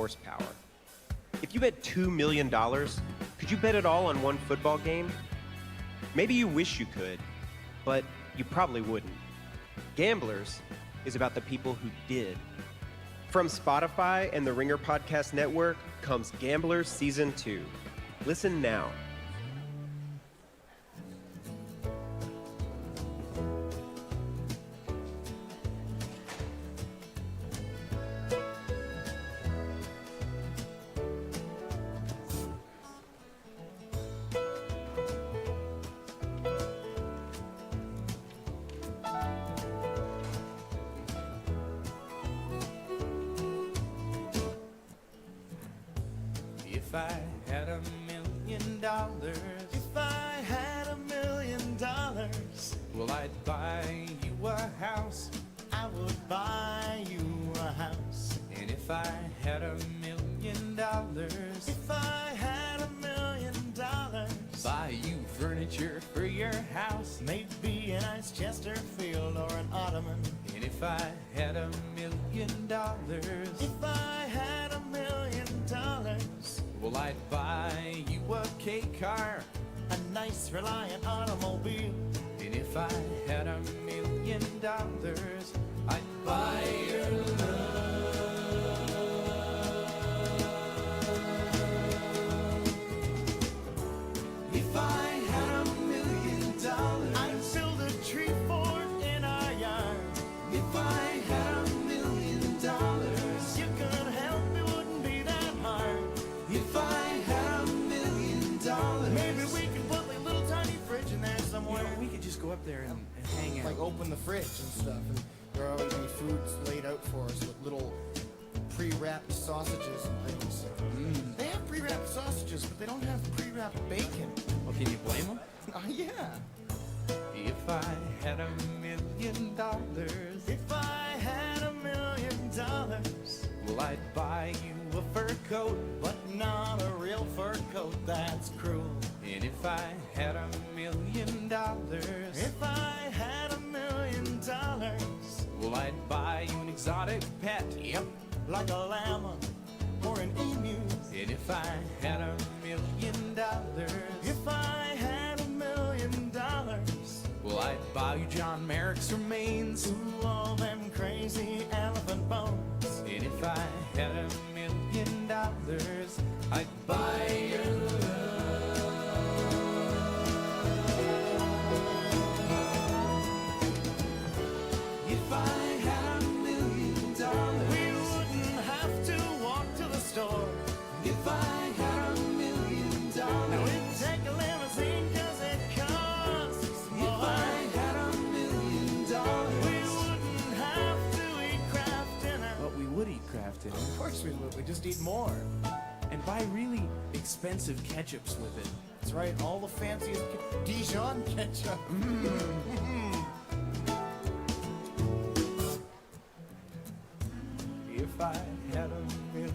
horsepower. If you bet $2 million, could you bet it all on one football game? Maybe you wish you could, but you probably wouldn't. Gamblers is about the people who did. From Spotify and the Ringer Podcast Network comes Gamblers Season 2. Listen now. If I had $1 million, if I had $1 million, well, I'd buy you a house. I would buy you a house. And if I had $1 million, If I had $1 million, buy you furniture for your house. maybe a nice Chesterfield or an ottoman. And if I had $1 million, If I had $1 million, well, I'd buy you a K car. a nice Reliant automobile. And if I had $1 million, I'd buy your love. If I had $1 million, I'd build a tree fort in our yard. if I had $1 million, You could help, it wouldn't be that hard. if I had $1 million, Maybe we could put a little tiny fridge in there somewhere. we could just go up there and hang out. Like open the fridge and stuff, and there are always any foods laid out for us with little pre-wrapped sausages and things. They have pre-wrapped sausages, but they don't have pre-wrapped bacon. Well, can you blame them? Yeah. If I had $1 million, If I had $1 million, well, I'd buy you a fur coat. but not a real fur coat, that's cruel. And if I had $1 million, If I had $1 million, well, I'd buy you an exotic pet. yep, like a llama or an emu. And if I had $1 million, If I had $1 million, well, I'd buy you John Merrick's remains. ooh, all them crazy elephant bones. And if I had $1 million, I'd buy your love. If I had $1 million, We wouldn't have to walk to the store. if I had $1 million, Now we'd take a limousine 'cause it costs if more. I had $1 million, We wouldn't have to eat Kraft dinner. but we would eat Kraft dinner Of course we would. We just eat more. and buy really expensive ketchups with it. That's right. All the fanciest Dijon ketchup. If I had $1 million,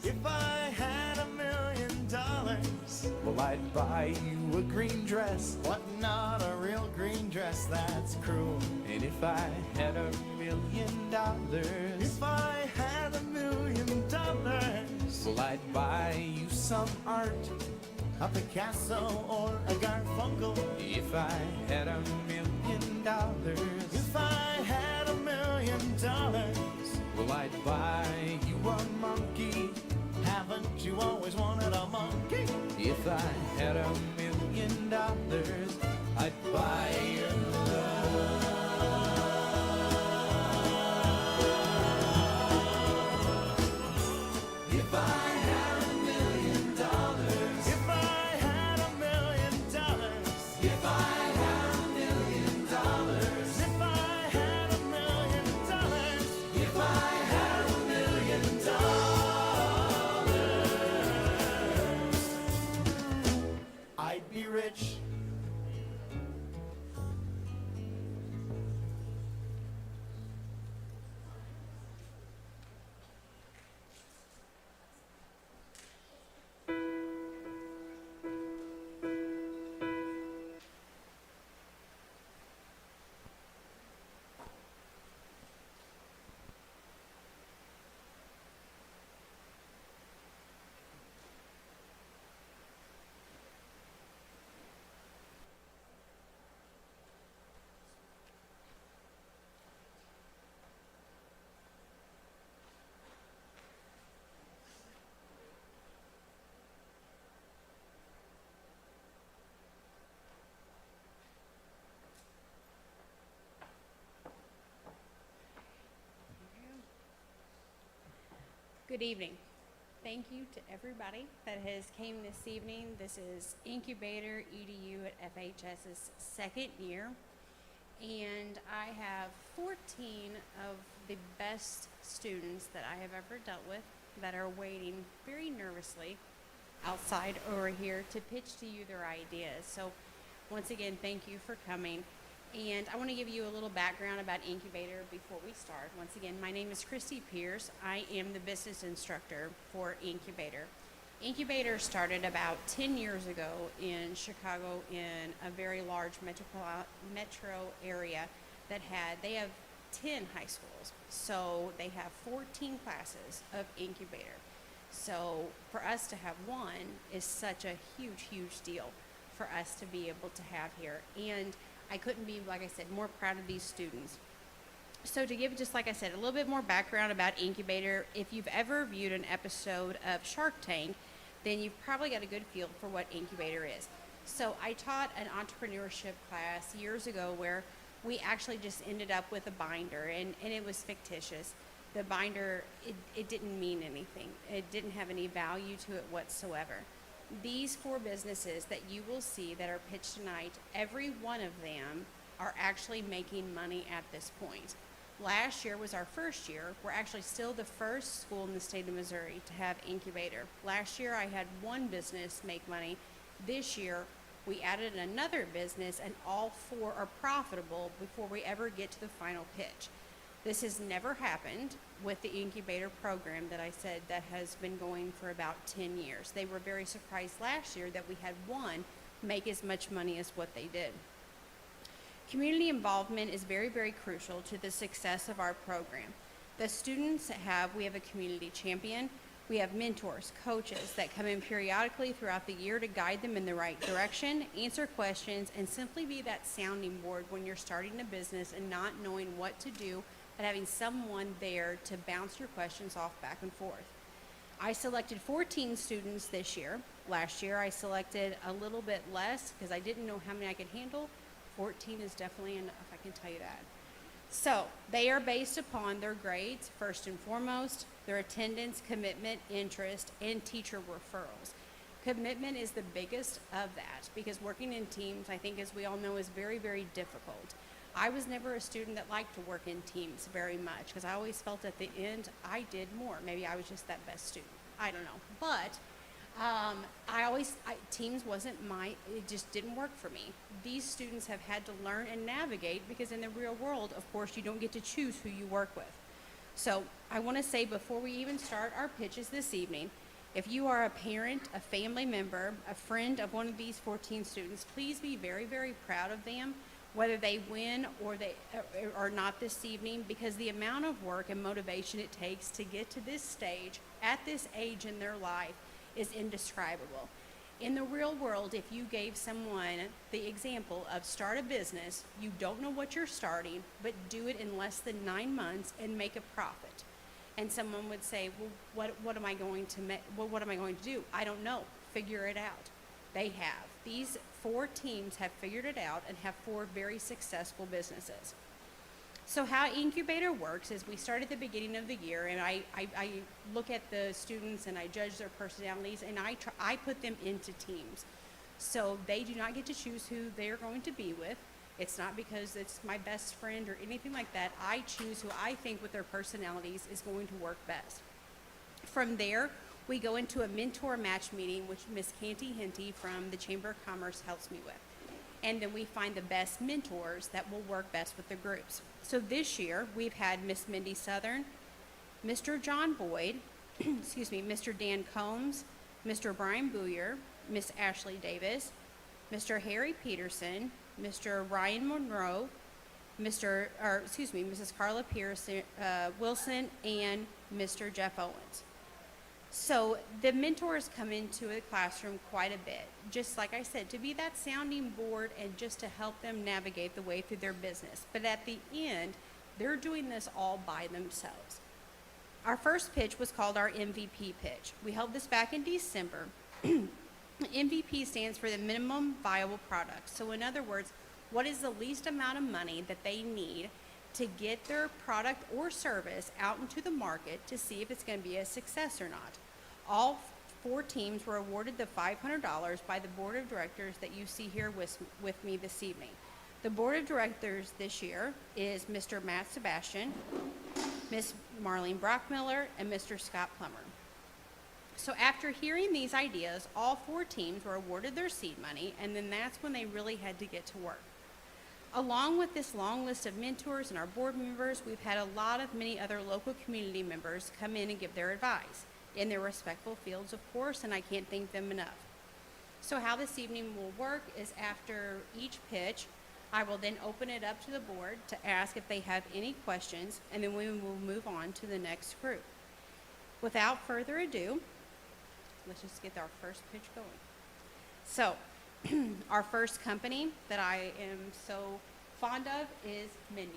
If I had $1 million, well, I'd buy you a green dress. but not a real green dress, that's cruel. And if I had $1 million, If I had $1 million, well, I'd buy you some art. a Picasso or a Garfunkel. If I had $1 million, If I had $1 million, well, I'd buy you a monkey. haven't you always wanted a monkey? If I had $1 million, I'd buy your love. If I had $1 million, If I had $1 million, if I had $1 million, if I had $1 million, if I had $1 million, I'd be rich. Good evening. Thank you to everybody that has came this evening. This is Incubator EDU at FHS's second year, and I have 14 of the best students that I have ever dealt with that are waiting very nervously outside over here to pitch to you their ideas. So once again, thank you for coming. And I want to give you a little background about Incubator before we start. Once again, my name is Christy Pierce. I am the business instructor for Incubator. Incubator started about 10 years ago in Chicago in a very large metro area they have 10 high schools. So they have 14 classes of Incubator. So for us to have one is such a huge, huge deal for us to be able to have here. And I couldn't be, like I said, more proud of these students. So to give, just like I said, a little bit more background about Incubator, if you've ever viewed an episode of Shark Tank, then you've probably got a good feel for what Incubator is. So I taught an entrepreneurship class years ago where we actually just ended up with a binder, and it was fictitious. The binder, it didn't mean anything. It didn't have any value to it whatsoever. These 4 businesses that you will see that are pitched tonight, every one of them are actually making money at this point. Last year was our first year. We're actually still the first school in the state of Missouri to have Incubator. Last year I had 1 business make money. This year we added another business, and all 4 are profitable before we ever get to the final pitch. This has never happened with the Incubator program that I said that has been going for about 10 years. They were very surprised last year that we had 1 make as much money as what they did. Community involvement is very, very crucial to the success of our program. The students we have a community champion. We have mentors, coaches that come in periodically throughout the year to guide them in the right direction, answer questions, and simply be that sounding board when you're starting a business and not knowing what to do, and having someone there to bounce your questions off back and forth. I selected 14 students this year. Last year I selected a little bit less because I didn't know how many I could handle. 14 is definitely enough, I can tell you that. So they are based upon their grades, first and foremost, their attendance, commitment, interest, and teacher referrals. Commitment is the biggest of that because working in teams, I think as we all know, is very, very difficult. I was never a student that liked to work in teams very much because I always felt at the end I did more. Maybe I was just that best student. I don't know. But teams wasn't it just didn't work for me. These students have had to learn and navigate because in the real world, of course, you don't get to choose who you work with. So I want to say before we even start our pitches this evening, if you are a parent, a family member, a friend of one of these 14 students, please be very, very proud of them, whether they win or not this evening, because the amount of work and motivation it takes to get to this stage at this age in their life is indescribable. In the real world, if you gave someone the example of start a business, you don't know what you're starting, but do it in less than 9 months and make a profit. And someone would say, well, what am I going to do? I don't know. Figure it out. They have. These 4 teams have figured it out and have 4 very successful businesses. So how Incubator works is we start at the beginning of the year, and I look at the students and I judge their personalities, and I put them into teams. So they do not get to choose who they're going to be with. It's not because it's my best friend or anything like that. I choose who I think with their personalities is going to work best. From there, we go into a mentor match meeting, which Miss Canty Henty from the Chamber of Commerce helps me with. And then we find the best mentors that will work best with the groups. So this year, we've had Miss Mindy Southern, Mr. John Boyd, Mr. Dan Combs, Mr. Brian Booyer, Miss Ashley Davis, Mr. Harry Peterson, Mr. Ryan Monroe, Mrs. Carla Pearson, Wilson, and Mr. Jeff Owens. So the mentors come into a classroom quite a bit, just like I said, to be that sounding board and just to help them navigate the way through their business. But at the end, they're doing this all by themselves. Our first pitch was called our MVP pitch. We held this back in December. MVP stands for the minimum viable product. So in other words, what is the least amount of money that they need to get their product or service out into the market to see if it's going to be a success or not. All 4 teams were awarded the $500 by the board of directors that you see here with me this evening. The board of directors this year is Mr. Matt Sebastian, Miss Marlene Brockmiller, and Mr. Scott Plummer. So after hearing these ideas, all 4 teams were awarded their seed money, and then that's when they really had to get to work. Along with this long list of mentors and our board members, we've had a lot of many other local community members come in and give their advice in their respectful fields, of course, and I can't thank them enough. So how this evening will work is after each pitch, I will then open it up to the board to ask if they have any questions, and then we will move on to the next group. Without further ado, let's just get our first pitch going. So, our first company that I am so fond of is Menus.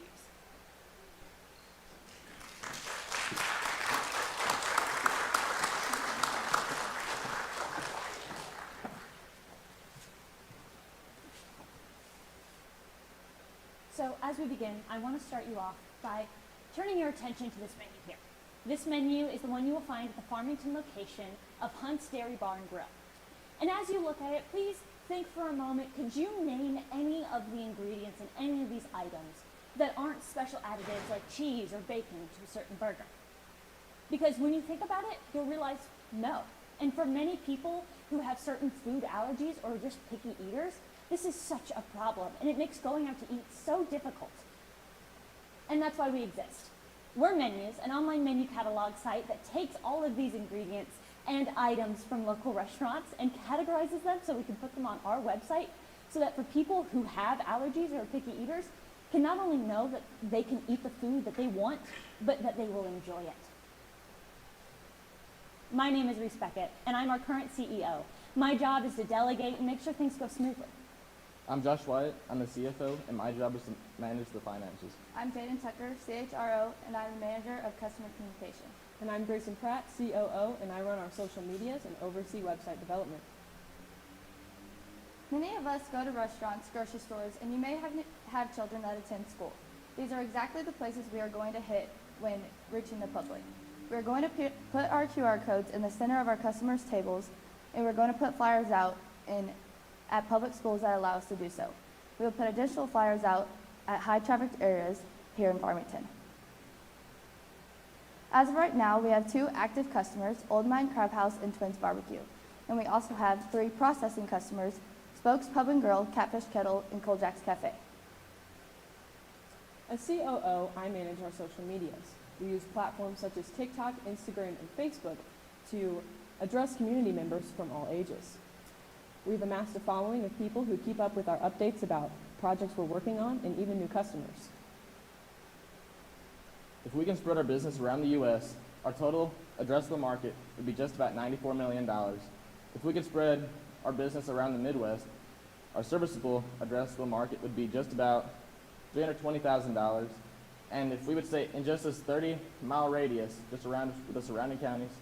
So as we begin, I want to start you off by turning your attention to this menu here. This menu is the one you will find at the Farmington location of Hunt's Dairy Bar and Grill. And as you look at it, please think for a moment, could you name any of the ingredients in any of these items that aren't special additives like cheese or bacon to a certain burger? Because when you think about it, you'll realize no. And for many people who have certain food allergies or just picky eaters, this is such a problem, and it makes going out to eat so difficult. And that's why we exist. We're Menus, an online menu catalog site that takes all of these ingredients and items from local restaurants and categorizes them so we can put them on our website so that for people who have allergies or are picky eaters can not only know that they can eat the food that they want, but that they will enjoy it. My name is Reese Beckett, and I'm our current CEO. My job is to delegate and make sure things go smoothly. I'm Josh Wyatt. I'm the CFO, and my job is to manage the finances. I'm Jaden Tucker, CHRO, and I'm the Manager of Customer Communication. And I'm Grayson Pratt, COO, and I run our social medias and oversee website development. Many of us go to restaurants, grocery stores, and you may have children that attend school. These are exactly the places we are going to hit when reaching the public. We are going to put our QR codes in the center of our customers' tables, and we're going to put flyers out at public schools that allow us to do so. We will put additional flyers out at high-trafficked areas here in Farmington. As of right now, we have 2 active customers, Old Mine Crab House and Twins Barbecue. And we also have 3 processing customers, Spokes Pub and Grill, Catfish Kettle, and Cold Jack's Cafe. As COO, I manage our social medias. We use platforms such as TikTok, Instagram, and Facebook to address community members from all ages. We've amassed a following of people who keep up with our updates about projects we're working on and even new customers. If we can spread our business around the U.S., our total addressable market would be just about $94 million. If we could spread our business around the Midwest, our serviceable addressable market would be just about $320,000. And if we would say in just this 30-mile radius, just around the surrounding counties,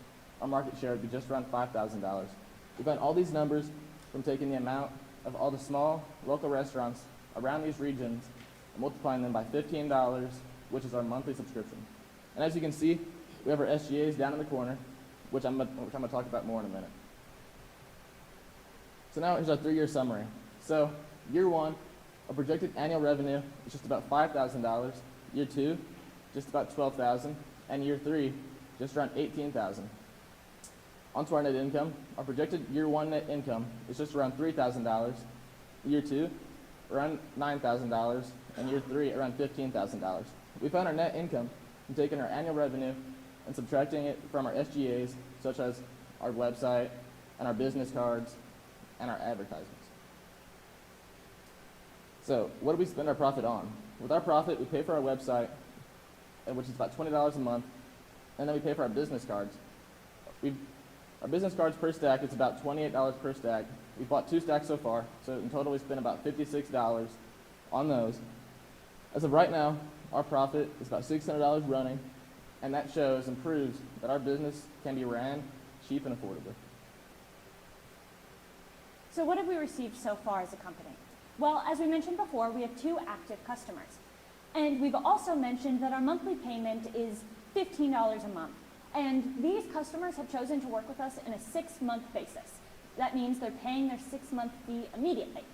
our market share would be just around $5,000. We found all these numbers from taking the amount of all the small local restaurants around these regions and multiplying them by $15, which is our monthly subscription. And as you can see, we have our SGAs down in the corner, which I'm going to talk about more in a minute. So now here's our 3-year summary. So year 1, our projected annual revenue is just about $5,000. Year 2, just about $12,000. And year 3, just around $18,000. Onto our net income. Our projected year 1 net income is just around $3,000. Year 2, around $9,000. And year 3, around $15,000. We found our net income from taking our annual revenue and subtracting it from our SGAs, such as our website and our business cards and our advertisements. So what do we spend our profit on? With our profit, we pay for our website, which is about $20 a month, and then we pay for our business cards. Our business cards per stack is about $28 per stack. We bought 2 stacks so far, so in total we spent about $56 on those. As of right now, our profit is about $600 running, and that shows and proves that our business can be ran cheap and affordably. So what have we received so far as a company? Well, as we mentioned before, we have 2 active customers. And we've also mentioned that our monthly payment is $15 a month. And these customers have chosen to work with us in a 6-month basis. That means they're paying their 6-month fee immediately.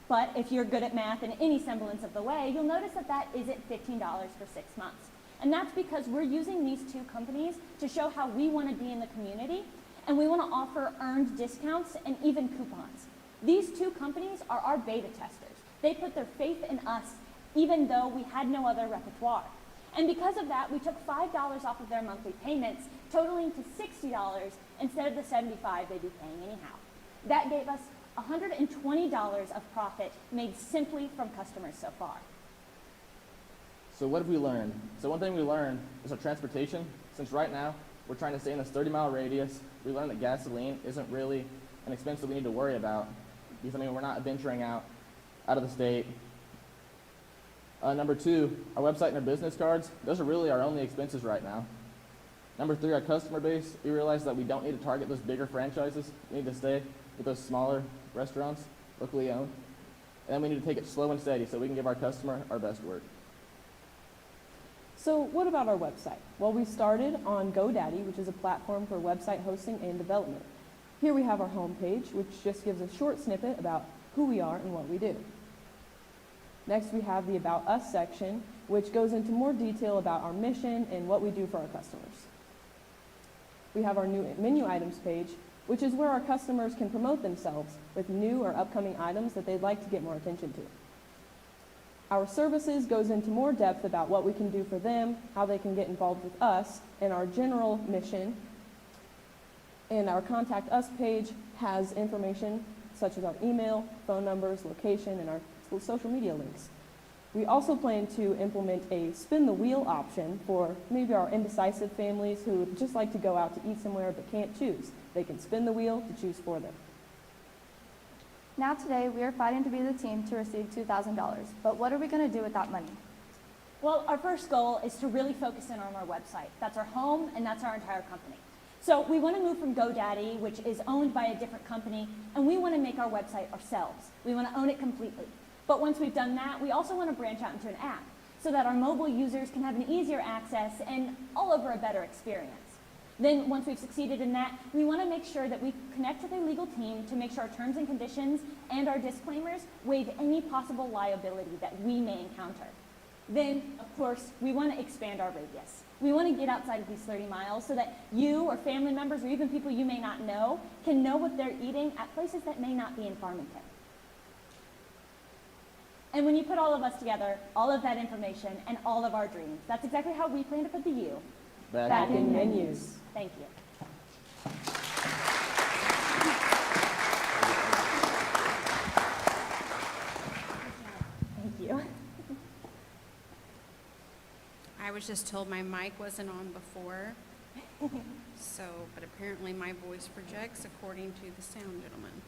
But if you're good at math in any semblance of the way, you'll notice that that isn't $15 for 6 months. And that's because we're using these two companies to show how we want to be in the community, and we want to offer earned discounts and even coupons. These two companies are our beta testers. They put their faith in us even though we had no other repertoire. And because of that, we took $5 off of their monthly payments, totaling to $60 instead of the $75 they'd be paying anyhow. That gave us $120 of profit made simply from customers so far. So what have we learned? So one thing we learned is our transportation. Since right now we're trying to stay in this 30-mile radius, we learned that gasoline isn't really an expense that we need to worry about because, we're not venturing out of the state. Number 2, our website and our business cards, those are really our only expenses right now. Number 3, our customer base. We realized that we don't need to target those bigger franchises. We need to stay with those smaller restaurants, locally owned. And then we need to take it slow and steady so we can give our customer our best work. So what about our website? Well, we started on GoDaddy, which is a platform for website hosting and development. Here we have our homepage, which just gives a short snippet about who we are and what we do. Next, we have the About Us section, which goes into more detail about our mission and what we do for our customers. We have our new menu items page, which is where our customers can promote themselves with new or upcoming items that they'd like to get more attention to. Our services goes into more depth about what we can do for them, how they can get involved with us, and our general mission. And our Contact Us page has information such as our email, phone numbers, location, and our social media links. We also plan to implement a spin the wheel option for maybe our indecisive families who would just like to go out to eat somewhere but can't choose. They can spin the wheel to choose for them. Now today, we are fighting to be the team to receive $2,000. But what are we going to do with that money? Well, our first goal is to really focus in on our website. That's our home, and that's our entire company. So we want to move from GoDaddy, which is owned by a different company, and we want to make our website ourselves. We want to own it completely. But once we've done that, we also want to branch out into an app so that our mobile users can have an easier access and all over a better experience. Then once we've succeeded in that, we want to make sure that we connect with a legal team to make sure our terms and conditions and our disclaimers waive any possible liability that we may encounter. Then, of course, we want to expand our radius. We want to get outside of these 30 miles so that you or family members or even people you may not know can know what they're eating at places that may not be in Farmington. And when you put all of us together, all of that information and all of our dreams, that's exactly how we plan to put the U Back in menus. Thank you. Thank you. I was just told my mic wasn't on before. So, but apparently my voice projects according to the sound gentleman.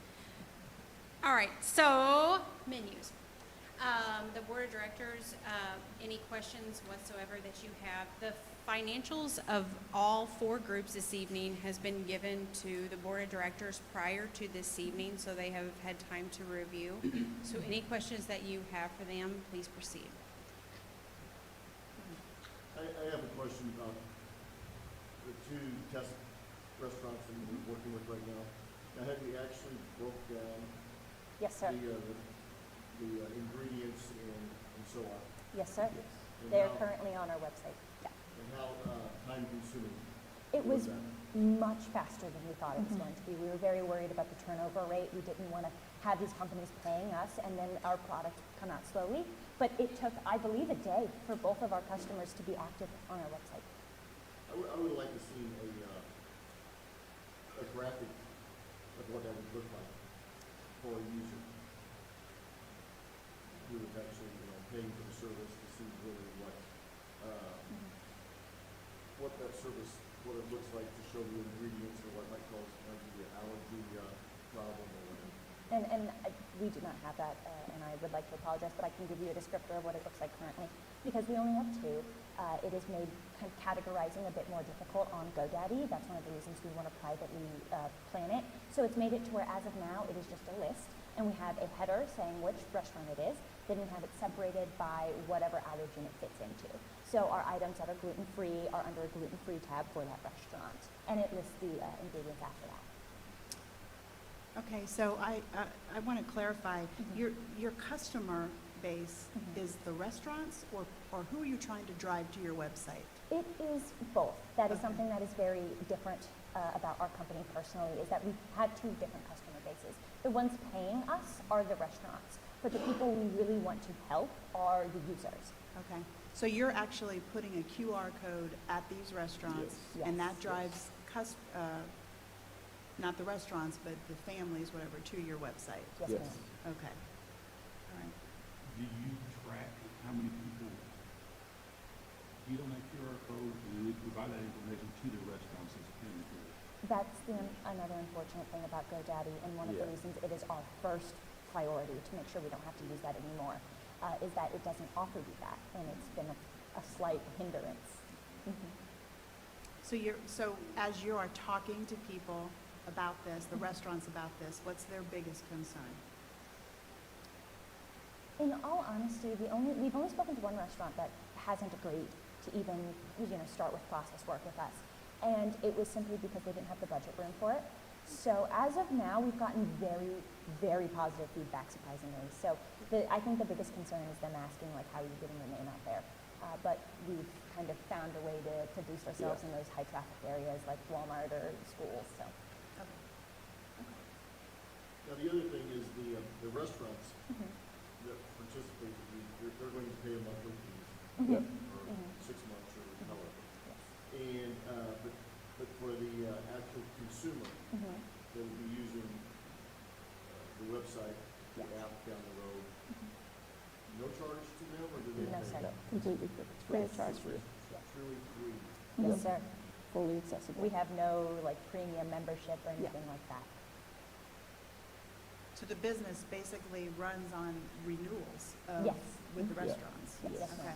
All right, so menus. The board of directors, any questions whatsoever that you have? The financials of all 4 groups this evening has been given to the board of directors prior to this evening, so they have had time to review. So any questions that you have for them, please proceed. I have a question about the 2 test restaurants that we're working with right now. Now, have you actually broke down Yes, sir. the ingredients and so on? Yes, sir. And They're how- currently on our website. Yeah. And how time-consuming It was that? much faster than we thought it was going to be. We were very worried about the turnover rate. We didn't want to have these companies paying us and then our product come out slowly. But it took, I believe, a day for both of our customers to be active on our website. I would like to see a graphic of what that would look like for a user who is actually, paying for the service to see really what that service, what it looks like to show the ingredients or what might cause maybe an allergy problem or whatever. And we do not have that, and I would like to apologize, but I can give you a descriptor of what it looks like currently. Because we only have 2, it is made kind of categorizing a bit more difficult on GoDaddy. That's one of the reasons we want to privately plan it. So it's made it to where, as of now, it is just a list, and we have a header saying which restaurant it is. They didn't have it separated by whatever allergen it fits into. So our items that are gluten-free are under a gluten-free tab for that restaurant, and it lists the ingredients after that. Okay, so I want to clarify, your customer base is the restaurants, or who are you trying to drive to your website? It is both. That is Okay. something that is very different about our company personally, is that we have two different customer bases. The ones paying us are the restaurants, but the people we really want to help are the users. Okay, so you're actually putting a QR code at these restaurants, Yes. and that Yes. drives not the restaurants, but the families, whatever, to your website? Yes, Yes. ma'am. Okay, all right. Do you track how many people get on that QR code, and you provide that information to the restaurants that's paying for it? That's another unfortunate thing about GoDaddy, and one of the Yeah. reasons it is our first priority to make sure we don't have to use that anymore, is that it doesn't offer you that, and it's been a slight hindrance. So as you are talking to people about this, the restaurants about this, what's their biggest concern? In all honesty, we've only spoken to one restaurant that hasn't agreed to even, start with process work with us. And it was simply because they didn't have the budget room for it. So as of now, we've gotten very, very positive feedback, surprisingly. So I think the biggest concern is them asking, like, how are you getting your name out there? But we've kind of found a way to boost ourselves in those high traffic areas like Walmart or schools, so. Now, the other thing is the restaurants that participate, they're going to pay a monthly fee Yep. for 6 months or however. And, but for the actual consumer that will be using the website, the app down the road, no charge to them, or do they No, pay? sir. Completely free. It's free of Yes. charge for you. It's truly free. Yes, sir. Fully accessible. We have no, like, premium membership or anything like that. So the business basically runs on renewals of, Yes. with the Yeah. restaurants? Yes. Okay.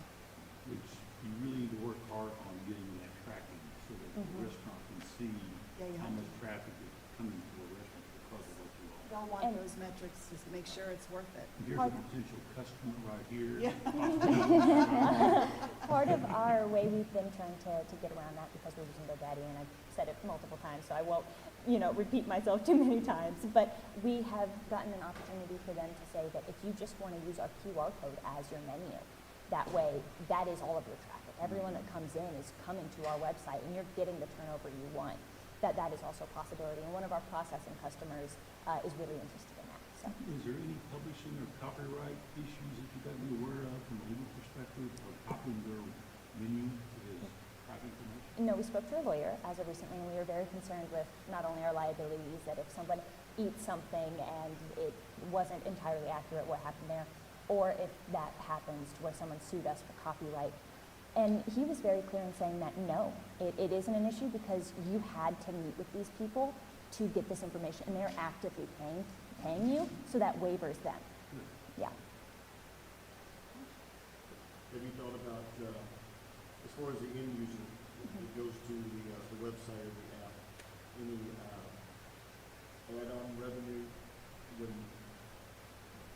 Which you really need to work hard on getting that tracking, so that the restaurant can see Yeah, you how have much traffic is coming to a restaurant because of what you offer. Y'all want And- those metrics to make sure it's worth it. Here's a potential customer right here. Part of our way we've been trying to get around that, because we're using GoDaddy, and I've said it multiple times, so I won't, repeat myself too many times, but we have gotten an opportunity for them to say that if you just want to use our QR code as your menu, that way, that is all of your traffic. Everyone that comes in is coming to our website, and you're getting the turnover you want. That is also a possibility, and one of our processing customers is really interested in that, so. Is there any publishing or copyright issues that you got to be aware of from a legal perspective, or copying their menu to this private information? No, we spoke to a lawyer as of recently, and we were very concerned with not only our liabilities, that if someone eats something and it wasn't entirely accurate what happened there, or if that happens to where someone sued us for copyright. And he was very clear in saying that no, it isn't an issue, because you had to meet with these people to get this information, and they're actively paying you, so that waivers them. Yeah. Have you thought about, as far as the end user, that goes to the website or the app, any add-on revenue when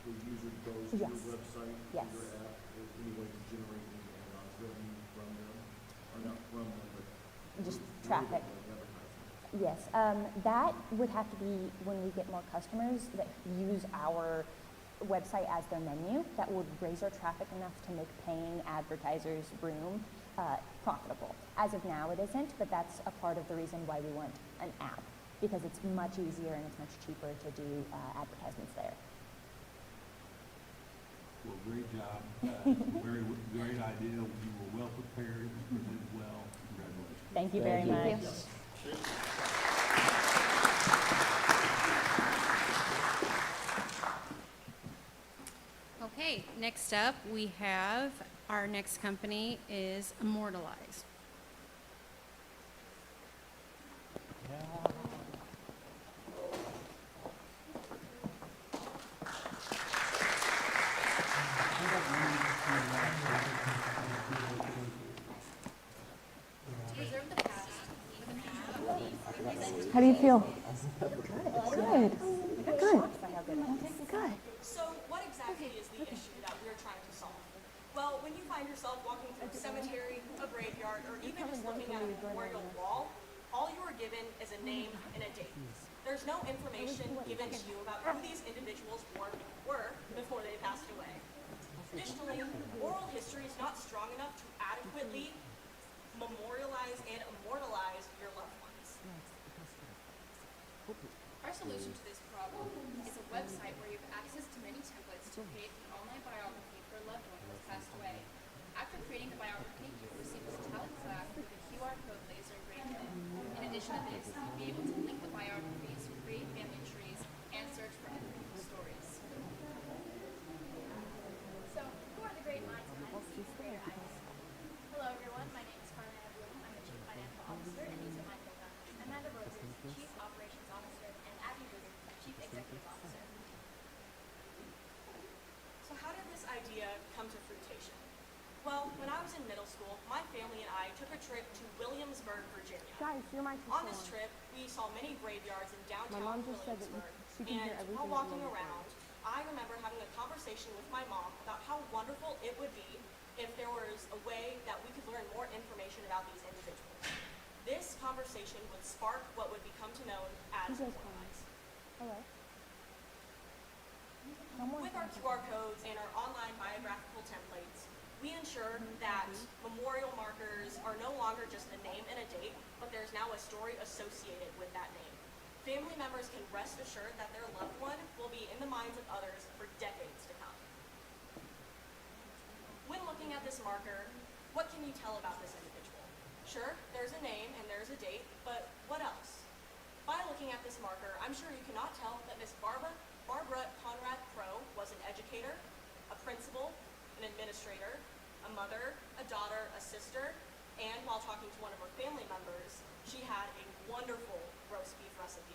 the user goes to Yes. your website, Yes. your app, or any way to generate any add-on revenue from them? Or not from them, but Just through traffic. the advertising? Yes, that would have to be when we get more customers that use our website as their menu. That would raise our traffic enough to make paying advertisers' room profitable. As of now, it isn't, but that's a part of the reason why we want an app, because it's much easier and it's much cheaper to do advertisements there. Well, great job. Very great idea. You were well prepared, you presented well. Congratulations. Thank you very Thank you. much. Okay, next up, we have, our next company is Immortalize. Preserve the past, even How do you feel? Good. Good. Good. So what exactly is the issue that we're trying to solve? Well, when you find yourself walking through a cemetery, a graveyard, or even just looking at a memorial wall, all you are given is a name and a date. There's no information given to you about who these individuals were before they passed away. Additionally, oral history is not strong enough to adequately memorialize and immortalize your loved ones. Our solution to this problem is a website where you have access to many templates to create an online biography for a loved one who has passed away. After creating the biography, you will receive a metallic plaque with a QR code laser engraved in it. In addition to this, you'll be able to link the biographies, create family trees, and search for other people's stories. So, who are the great minds behind INCubator? Hello everyone, my name is Carolina Bloom. I'm the Chief Financial Officer, and these are my co-founders. Amanda Roses, Chief Operations Officer, and Abby Roses, Chief Executive Officer. So how did this idea come to fruition? Well, when I was in middle school, my family and I took a trip to Williamsburg, Virginia. Guys, your mic is On this trip, we saw many graveyards in downtown mom just said that Williamsburg, she can hear and everything while that walking you're around, I remember having a conversation with my mom about how wonderful it would be if there was a way that we could learn more information about these individuals. This conversation would spark what would become to known as Memorialize. Hello. With our QR codes and our online biographical templates, we ensure that memorial markers are no longer just a name and a date, but there's now a story associated with that name. Family members can rest assured that their loved one will be in the minds of others for decades to come. When looking at this marker, what can you tell about this individual? Sure, there's a name and there's a date, but what else? By looking at this marker, I'm sure you cannot tell that Miss Barbara Conrad Crow was an educator, a principal, an administrator, a mother, a daughter, a sister, and while talking to one of her family members, she had a wonderful roast beef recipe.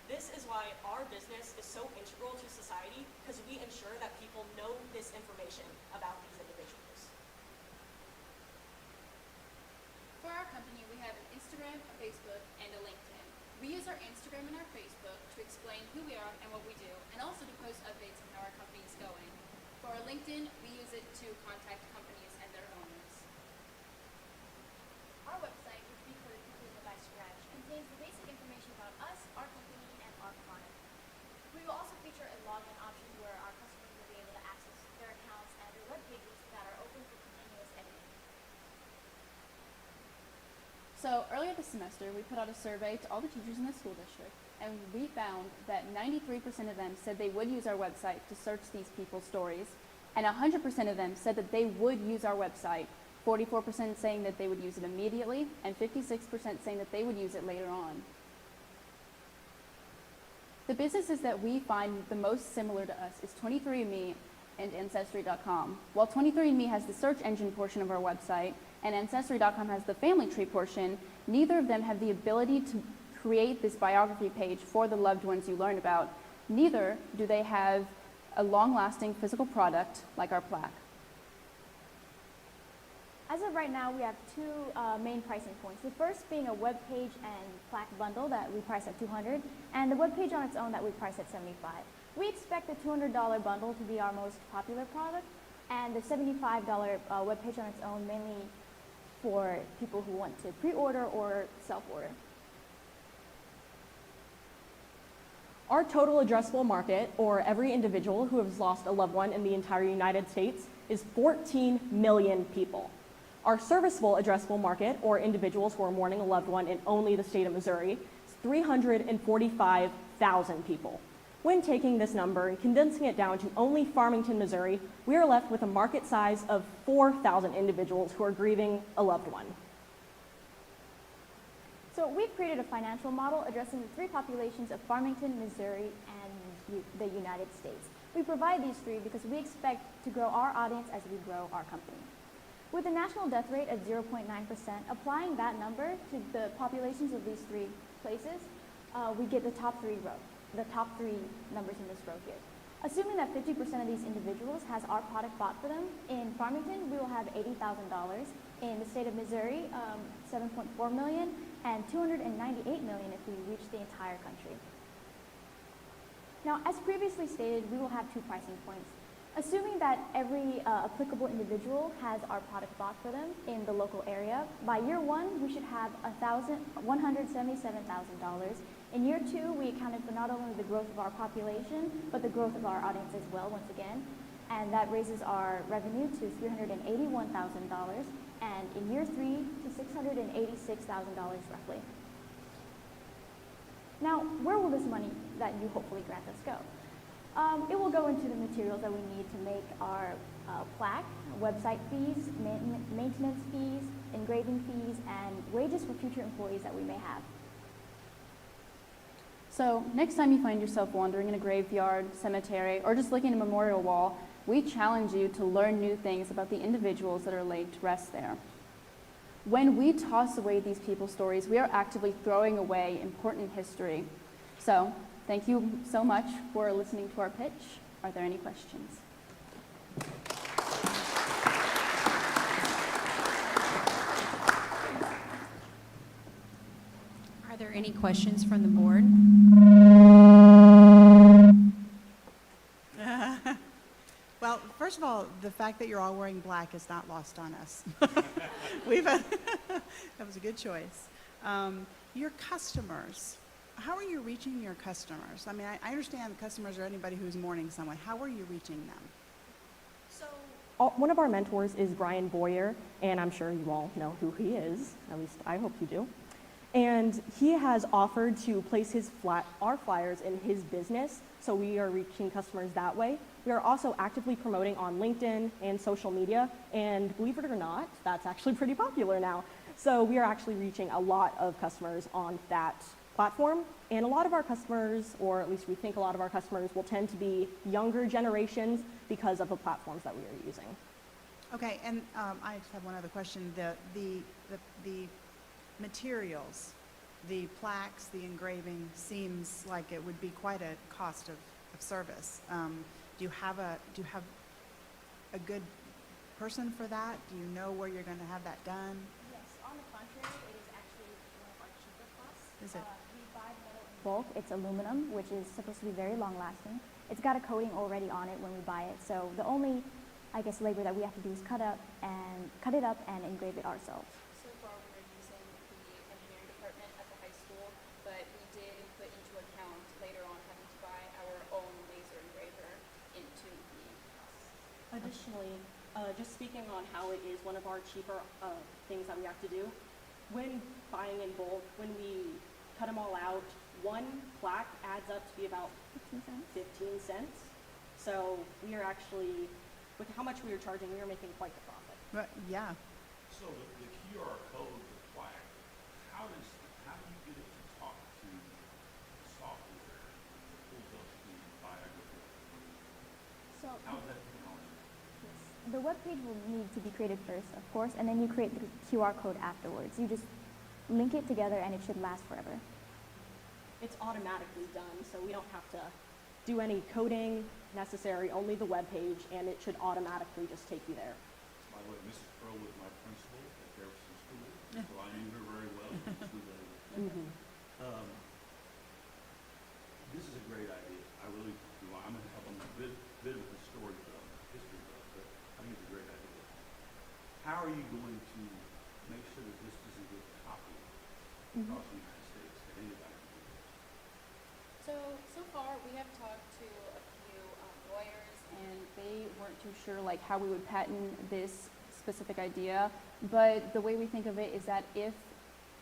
This is why our business is so integral to society, because we ensure that people know this information about these individuals. For our company, we have an Instagram, a Facebook, and a LinkedIn. We use our Instagram and our Facebook to explain who we are and what we do, and also to post updates on how our company is going. For our LinkedIn, we use it to contact companies and their owners. Our website, which we code completely by scratch, contains the basic information about us, our company, and our client. We will also feature a login option where our customers will be able to access their accounts and their web pages that are open for continuous editing. So earlier this semester, we put out a survey to all the teachers in the school district, and we found that 93% of them said they would use our website to search these people's stories, and 100% of them said that they would use our website, 44% saying that they would use it immediately, and 56% saying that they would use it later on. The businesses that we find the most similar to us is 23andMe and Ancestry.com. While 23andMe has the search engine portion of our website, and Ancestry.com has the family tree portion, neither of them have the ability to create this biography page for the loved ones you learn about. Neither do they have a long-lasting physical product like our plaque. As of right now, we have two main pricing points. The first being a web page and plaque bundle that we price at $200, and the web page on its own that we price at $75. We expect the $200 bundle to be our most popular product, and the $75 web page on its own mainly for people who want to pre-order or self-order. Our total addressable market, or every individual who has lost a loved one in the entire United States, is 14 million people. Our serviceable addressable market, or individuals who are mourning a loved one in only the state of Missouri, is 345,000 people. When taking this number and condensing it down to only Farmington, Missouri, we are left with a market size of 4,000 individuals who are grieving a loved one. So we've created a financial model addressing the three populations of Farmington, Missouri, and the United States. We provide these three because we expect to grow our audience as we grow our company. With a national death rate of 0.9%, applying that number to the populations of these three places, we get the top three numbers in this row here. Assuming that 50% of these individuals has our product bought for them, in Farmington we will have $80,000. In the state of Missouri, 7.4 million, and 298 million if we reach the entire country. Now, as previously stated, we will have 2 pricing points. Assuming that every applicable individual has our product bought for them in the local area, by year 1, we should have $177,000. In year 2, we accounted for not only the growth of our population, but the growth of our audience as well, once again. And that raises our revenue to $381,000, and in year 3 to $686,000 roughly. Now, where will this money that you hopefully grant us go? It will go into the materials that we need to make our plaque, website fees, maintenance fees, engraving fees, and wages for future employees that we may have. So next time you find yourself wandering in a graveyard, cemetery, or just looking at a memorial wall, we challenge you to learn new things about the individuals that are laid to rest there. When we toss away these people's stories, we are actively throwing away important history. So, thank you so much for listening to our pitch. Are there any questions? Are there any questions from the board? Well, first of all, the fact that you're all wearing black is not lost on us. That was a good choice. Your customers, how are you reaching your customers? I mean, I understand customers are anybody who's mourning someone. How are you reaching them? So, one of our mentors is Brian Boyer, and I'm sure you all know who he is. At least I hope you do. And he has offered to place our flyers in his business, so we are reaching customers that way. We are also actively promoting on LinkedIn and social media, and believe it or not, that's actually pretty popular now. So we are actually reaching a lot of customers on that platform, and a lot of our customers, or at least we think a lot of our customers, will tend to be younger generations because of the platforms that we are using. Okay, and I just have one other question. The materials, the plaques, the engraving, seems like it would be quite a cost of service. Do you have a good person for that? Do you know where you're going to have that done? Yes, on the contrary, it is actually one of our cheaper costs. Is it? We buy metal in bulk. It's aluminum, which is supposed to be very long lasting. It's got a coating already on it when we buy it, so the only, I guess, labor that we have to do is cut it up and engrave it ourselves. So far, we were using the engineering department at the high school, but we did put into account later on having to buy our own laser engraver into the costs. Additionally, just speaking on how it is one of our cheaper things that we have to do, when buying in bulk, when we cut them all out, one plaque adds up to be about 15 cents. So we are actually, with how much we are charging, we are making quite the profit. Right, yeah. So the QR code, the plaque, how do you get it to talk to the software that pulls up the biography? So How is that technology? the web page will need to be created first, of course, and then you create the QR code afterwards. You just link it together and it should last forever. It's automatically done, so we don't have to do any coding necessary, only the web page, and it should automatically just take you there. By the way, Mrs. Crow was my principal at Jefferson School, so I knew her very well. This is a great idea. I really do. I'm going to help them a bit of a history buff, but I think it's a great idea. How are you going to make sure that this is a good copy across the United States that anybody can do this? So far, we have talked to a few lawyers, and they weren't too sure like how we would patent this specific idea. But the way we think of it is that if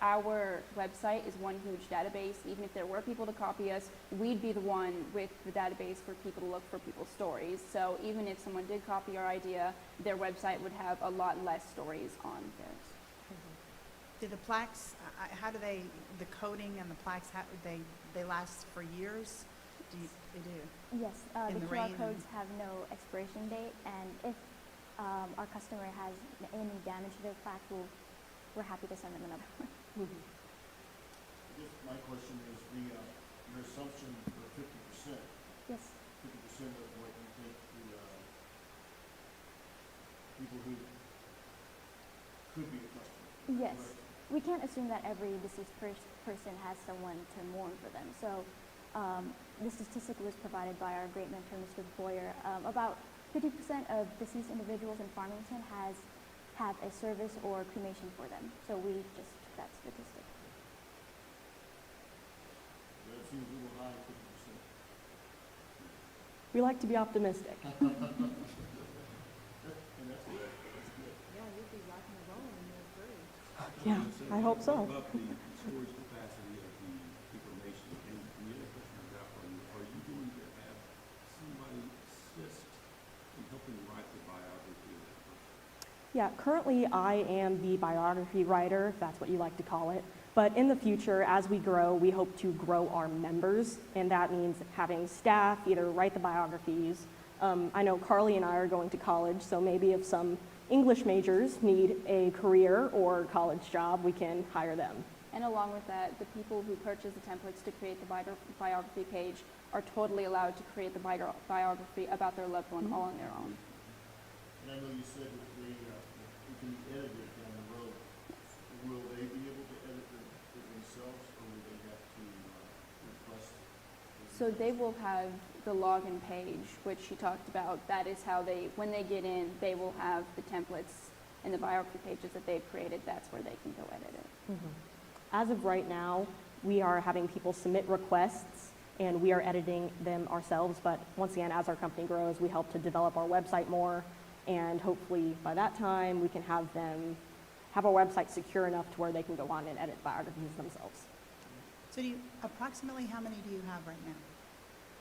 our website is one huge database, even if there were people to copy us, we'd be the one with the database for people to look for people's stories. So even if someone did copy our idea, their website would have a lot less stories on theirs. Do the plaques, the coating and the plaques, they last for years? They do? Yes, the QR codes have no expiration date, and if our customer has any damage to their plaque, we're happy to send them another one. I guess my question is your assumption for 50%. Yes. 50% of what you think the people who could be Yes. We can't assume that every deceased person has someone to mourn for them. So the statistic was provided by our great mentor, Mr. Boyer. About 50% of deceased individuals in Farmington have a service or cremation for them. So we just took that statistic. That seems a little high, 50%. We like to be optimistic. And that's good. That's good. Yeah, you'd be rocking and rolling in there free. Yeah, I hope so. What about the storage capacity of the information? And the other question I got from you, are you going to have somebody assist in helping write the biography of that person? Yeah, currently I am the biography writer, if that's what you like to call it. But in the future, as we grow, we hope to grow our members, and that means having staff either write the biographies. I know Carly and I are going to college, so maybe if some English majors need a career or college job, we can hire them. And along with that, the people who purchase the templates to create the biography page are totally allowed to create the biography about their loved one all on their own. And I know you said that they can be edited down the road. Will they be able to edit it themselves, or will they have to request? So they will have the login page, which she talked about. That is how when they get in, they will have the templates and the biography pages that they've created. That's where they can go edit it. As of right now, we are having people submit requests and we are editing them ourselves. But once again, as our company grows, we help to develop our website more. And hopefully by that time, we can have our website secure enough to where they can go on and edit biographies themselves. So approximately how many do you have right now?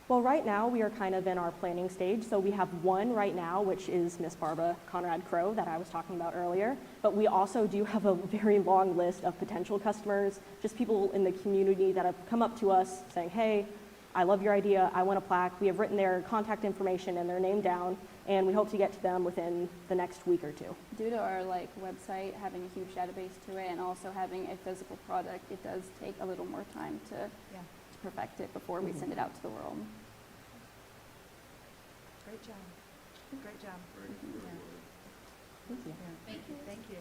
Well, right now we are kind of in our planning stage. So we have one right now, which is Miss Barbara Conrad Crow that I was talking about earlier. But we also do have a very long list of potential customers, just people in the community that have come up to us saying, hey, I love your idea, I want a plaque. We have written their contact information and their name down, and we hope to get to them within the next week or two. Due to our website having a huge database to it and also having a physical product, it does take a little more time to perfect it before we send it out to the world. Great job. Great job. Thank you. Thank you. Thank you.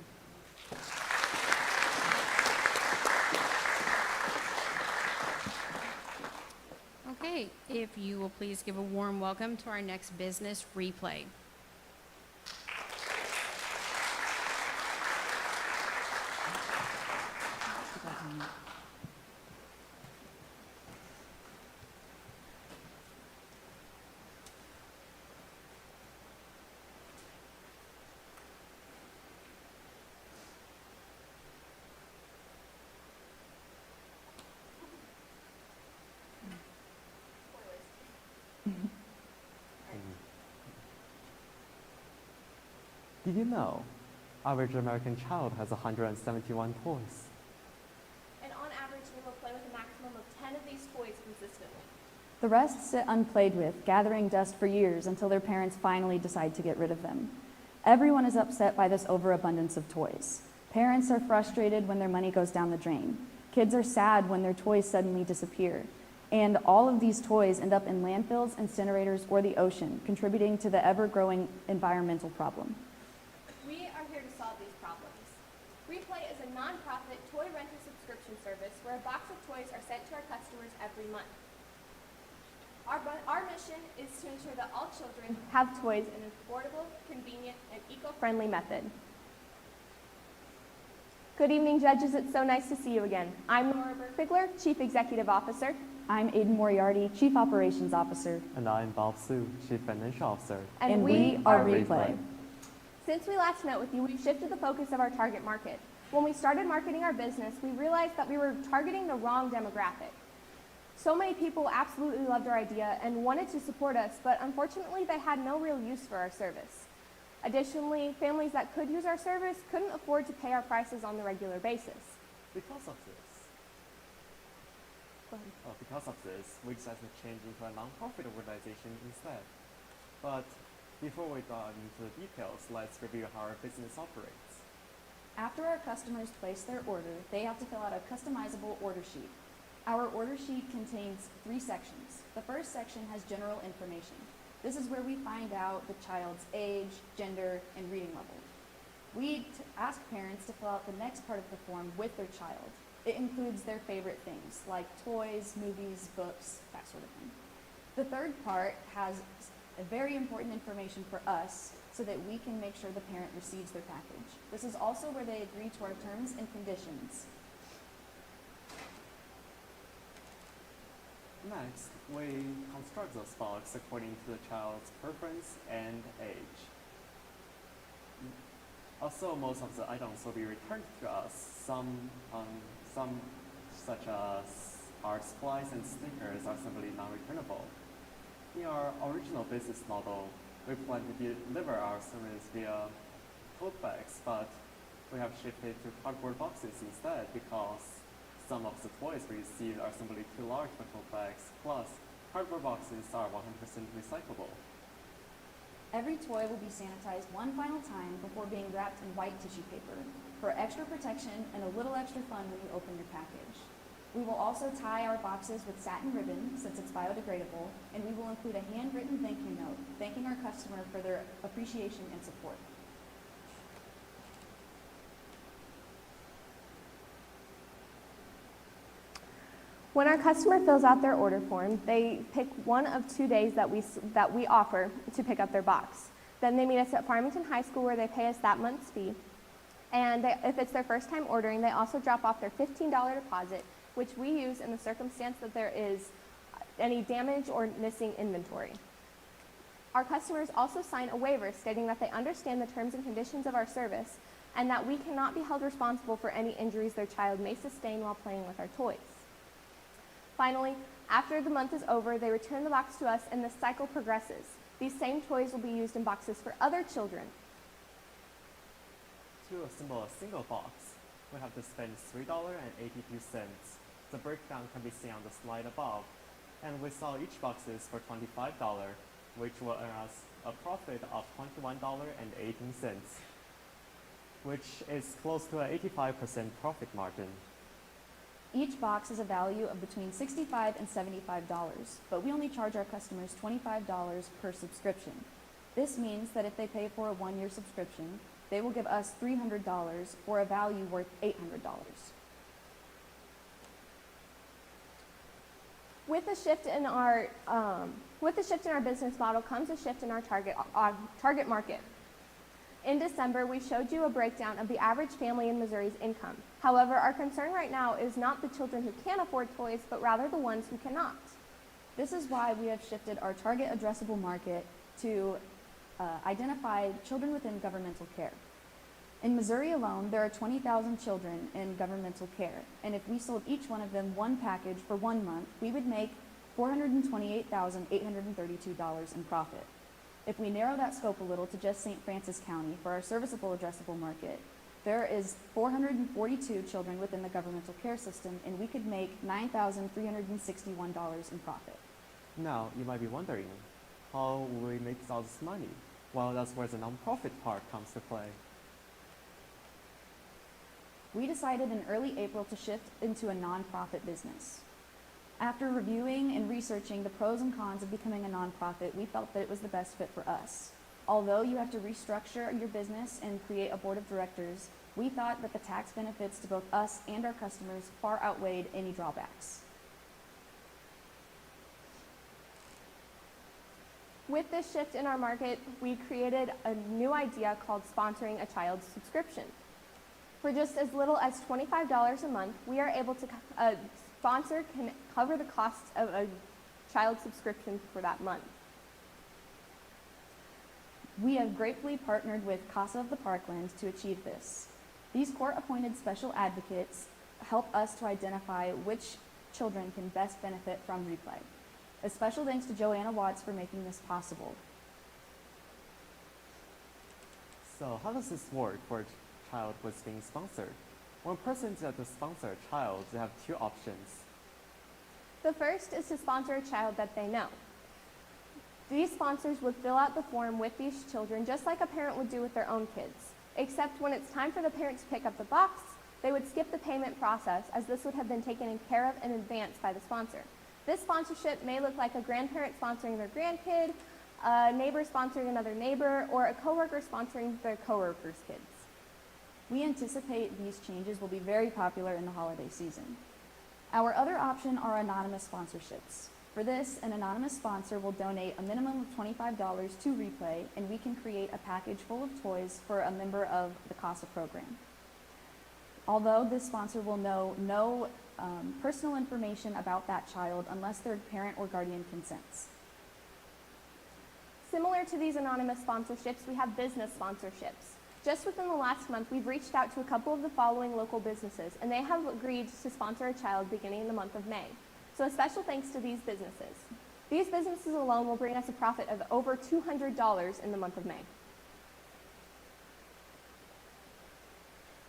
Okay, if you will please give a warm welcome to our next business replay. Did you know, average American child has 171 toys? And on average, they will play with a maximum of 10 of these toys consistently. The rest sit unplayed with, gathering dust for years until their parents finally decide to get rid of them. Everyone is upset by this overabundance of toys. Parents are frustrated when their money goes down the drain. Kids are sad when their toys suddenly disappear. And all of these toys end up in landfills, incinerators, or the ocean, contributing to the ever-growing environmental problem. We are here to solve these problems. Replay is a non-profit toy rental subscription service where a box of toys are sent to our customers every month. Our mission is to ensure that all children have toys in an affordable, convenient, and eco-friendly method. Good evening, judges. It's so nice to see you again. I'm Nora Berfigler, Chief Executive Officer. I'm Aiden Moriarty, Chief Operations Officer. And I'm Bob Su, Chief Financial Officer. And we are Replay. Since we last met with you, we've shifted the focus of our target market. When we started marketing our business, we realized that we were targeting the wrong demographic. So many people absolutely loved our idea and wanted to support us, but unfortunately they had no real use for our service. Additionally, families that could use our service couldn't afford to pay our prices on the regular basis. Because of this, we decided to change into a non-profit organization instead. But before we dive into the details, let's review how our business operates. After our customers place their order, they have to fill out a customizable order sheet. Our order sheet contains 3 sections. The first section has general information. This is where we find out the child's age, gender, and reading level. We ask parents to fill out the next part of the form with their child. It includes their favorite things like toys, movies, books, that sort of thing. The third part has a very important information for us so that we can make sure the parent receives their package. This is also where they agree to our terms and conditions. Next, we construct those boxes according to the child's preference and age. Also, most of the items will be returned to us. Some such as art supplies and stickers, are simply non-returnable. In our original business model, we plan to deliver our service via tote bags, but we have shifted to cardboard boxes instead because some of the toys we received are simply too large for tote bags. Plus, cardboard boxes are 100% recyclable. Every toy will be sanitized one final time before being wrapped in white tissue paper for extra protection and a little extra fun when you open your package. We will also tie our boxes with satin ribbon since it's biodegradable, and we will include a handwritten thank you note thanking our customer for their appreciation and support. When our customer fills out their order form, they pick one of 2 days that we offer to pick up their box. Then they meet us at Farmington High School where they pay us that month's fee. And if it's their first time ordering, they also drop off their $15 deposit, which we use in the circumstance that there is any damage or missing inventory. Our customers also sign a waiver stating that they understand the terms and conditions of our service and that we cannot be held responsible for any injuries their child may sustain while playing with our toys. Finally, after the month is over, they return the box to us and the cycle progresses. These same toys will be used in boxes for other children. To assemble a single box, we have to spend $3.82. The breakdown can be seen on the slide above, and we sell each boxes for $25, which will earn us a profit of $21.18, which is close to an 85% profit margin. Each box has a value of between $65 and $75, but we only charge our customers $25 per subscription. This means that if they pay for a 1-year subscription, they will give us $300 or a value worth $800. With the shift in our business model comes a shift in our target market. In December, we showed you a breakdown of the average family in Missouri's income. However, our concern right now is not the children who can afford toys, but rather the ones who cannot. This is why we have shifted our target addressable market to identify children within governmental care. In Missouri alone, there are 20,000 children in governmental care, and if we sold each one of them one package for 1 month, we would make $428,832 in profit. If we narrow that scope a little to just St. Francis County for our serviceable addressable market, there is 442 children within the governmental care system, and we could make $9,361 in profit. Now, you might be wondering, how will we make all this money? Well, that's where the nonprofit part comes to play. We decided in early April to shift into a nonprofit business. After reviewing and researching the pros and cons of becoming a nonprofit, we felt that it was the best fit for us. Although you have to restructure your business and create a board of directors, we thought that the tax benefits to both us and our customers far outweighed any drawbacks. With this shift in our market, we created a new idea called sponsoring a child's subscription. For just as little as $25 a month, we are able to sponsor can cover the costs of a child subscription for that month. We have gratefully partnered with Casa of the Parkland to achieve this. These court-appointed special advocates help us to identify which children can best benefit from replay. A special thanks to Joanna Watts for making this possible. So how does this work for a child who is being sponsored? When a person is to sponsor a child, they have 2 options. The first is to sponsor a child that they know. These sponsors would fill out the form with these children just like a parent would do with their own kids, except when it's time for the parent to pick up the box, they would skip the payment process as this would have been taken care of in advance by the sponsor. This sponsorship may look like a grandparent sponsoring their grandkid, a neighbor sponsoring another neighbor, or a coworker sponsoring their coworker's kids. We anticipate these changes will be very popular in the holiday season. Our other option are anonymous sponsorships. For this, an anonymous sponsor will donate a minimum of $25 to Replay, and we can create a package full of toys for a member of the CASA program. Although this sponsor will know no personal information about that child unless their parent or guardian consents. Similar to these anonymous sponsorships, we have business sponsorships. Just within the last month, we've reached out to a couple of the following local businesses, and they have agreed to sponsor a child beginning in the month of May. So a special thanks to these businesses. These businesses alone will bring us a profit of over $200 in the month of May.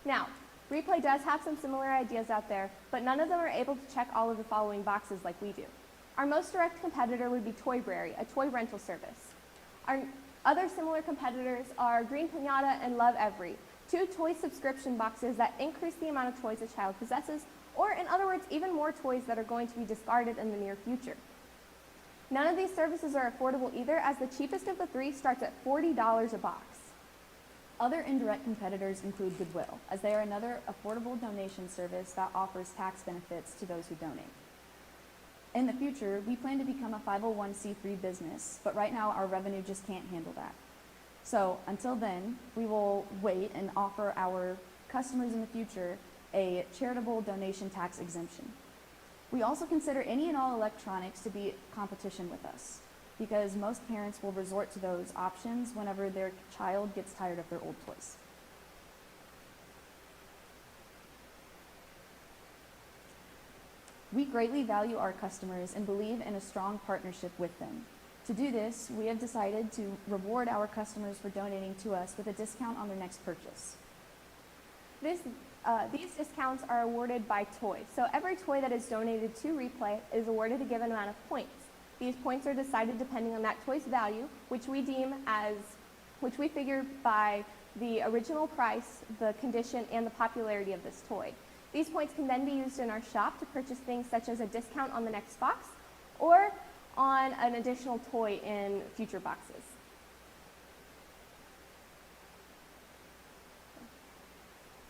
Now, Replay does have some similar ideas out there, but none of them are able to check all of the following boxes like we do. Our most direct competitor would be Toyberry, a toy rental service. Our other similar competitors are Green Pinata and Love Every, two toy subscription boxes that increase the amount of toys a child possesses, or in other words, even more toys that are going to be discarded in the near future. None of these services are affordable either, as the cheapest of the three starts at $40 a box. Other indirect competitors include Goodwill, as they are another affordable donation service that offers tax benefits to those who donate. In the future, we plan to become a 501c3 business, but right now our revenue just can't handle that. So until then, we will wait and offer our customers in the future a charitable donation tax exemption. We also consider any and all electronics to be competition with us, because most parents will resort to those options whenever their child gets tired of their old toys. We greatly value our customers and believe in a strong partnership with them. To do this, we have decided to reward our customers for donating to us with a discount on their next purchase. These discounts are awarded by toy. So every toy that is donated to Replay is awarded a given amount of points. These points are decided depending on that toy's value, which we figure by the original price, the condition, and the popularity of this toy. These points can then be used in our shop to purchase things such as a discount on the next box or on an additional toy in future boxes.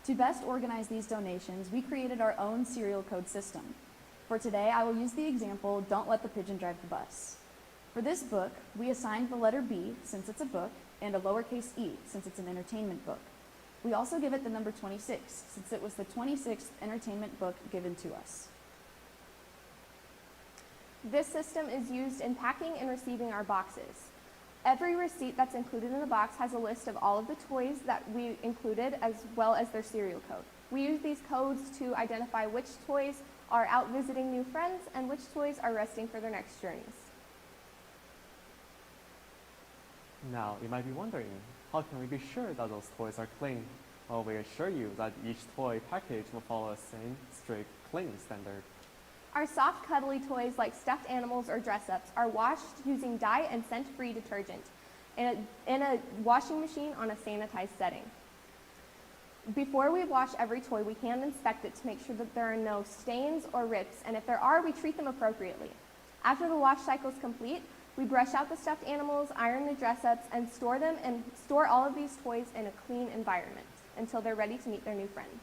To best organize these donations, we created our own serial code system. For today, I will use the example, "Don't let the pigeon drive the bus." For this book, we assigned the letter B, since it's a book, and a lowercase e, since it's an entertainment book. We also give it the number 26, since it was the 26th entertainment book given to us. This system is used in packing and receiving our boxes. Every receipt that's included in the box has a list of all of the toys that we included, as well as their serial code. We use these codes to identify which toys are out visiting new friends and which toys are resting for their next journeys. Now, you might be wondering, how can we be sure that those toys are clean? Well, we assure you that each toy package will follow the same strict cleaning standard. Our soft, cuddly toys like stuffed animals or dress-ups are washed using dye and scent-free detergent in a washing machine on a sanitized setting. Before we wash every toy, we hand inspect it to make sure that there are no stains or rips, and if there are, we treat them appropriately. After the wash cycle is complete, we brush out the stuffed animals, iron the dress-ups, and store all of these toys in a clean environment until they're ready to meet their new friends.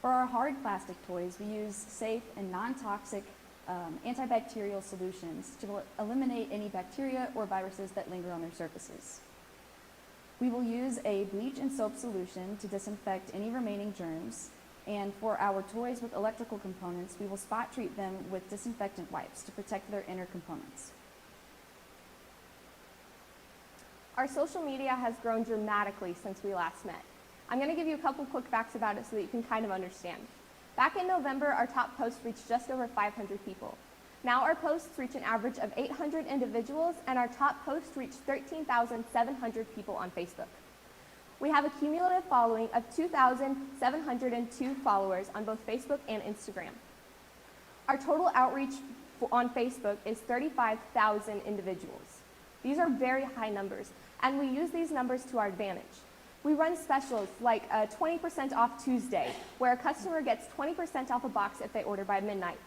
For our hard plastic toys, we use safe and non-toxic antibacterial solutions to eliminate any bacteria or viruses that linger on their surfaces. We will use a bleach and soap solution to disinfect any remaining germs, and for our toys with electrical components, we will spot treat them with disinfectant wipes to protect their inner components. Our social media has grown dramatically since we last met. I'm going to give you a couple quick facts about it so that you can kind of understand. Back in November, our top post reached just over 500 people. Now our posts reach an average of 800 individuals, and our top post reached 13,700 people on Facebook. We have a cumulative following of 2,702 followers on both Facebook and Instagram. Our total outreach on Facebook is 35,000 individuals. These are very high numbers, and we use these numbers to our advantage. We run specials like a 20% off Tuesday, where a customer gets 20% off a box if they order by midnight.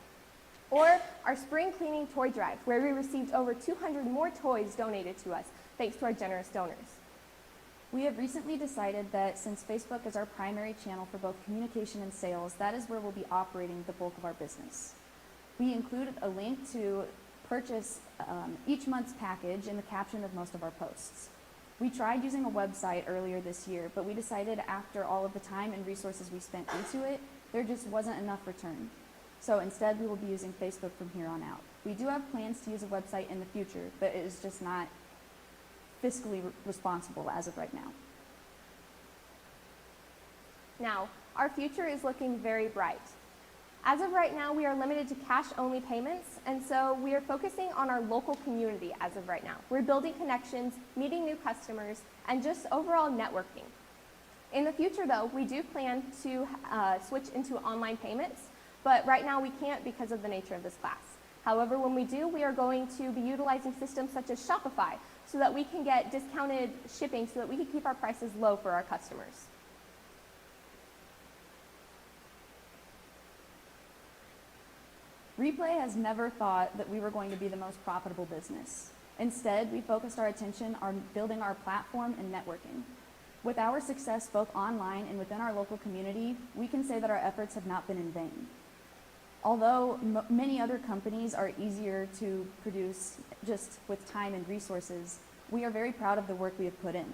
Or our spring cleaning toy drive, where we received over 200 more toys donated to us, thanks to our generous donors. We have recently decided that since Facebook is our primary channel for both communication and sales, that is where we'll be operating the bulk of our business. We included a link to purchase each month's package in the caption of most of our posts. We tried using a website earlier this year, but we decided after all of the time and resources we spent into it, there just wasn't enough return. So instead, we will be using Facebook from here on out. We do have plans to use a website in the future, but it is just not fiscally responsible as of right now. Now, our future is looking very bright. As of right now, we are limited to cash-only payments, and so we are focusing on our local community as of right now. We're building connections, meeting new customers, and just overall networking. In the future, though, we do plan to switch into online payments, but right now we can't because of the nature of this class. However, when we do, we are going to be utilizing systems such as Shopify so that we can get discounted shipping so that we can keep our prices low for our customers. Replay has never thought that we were going to be the most profitable business. Instead, we focused our attention on building our platform and networking. With our success both online and within our local community, we can say that our efforts have not been in vain. Although many other companies are easier to produce just with time and resources, we are very proud of the work we have put in.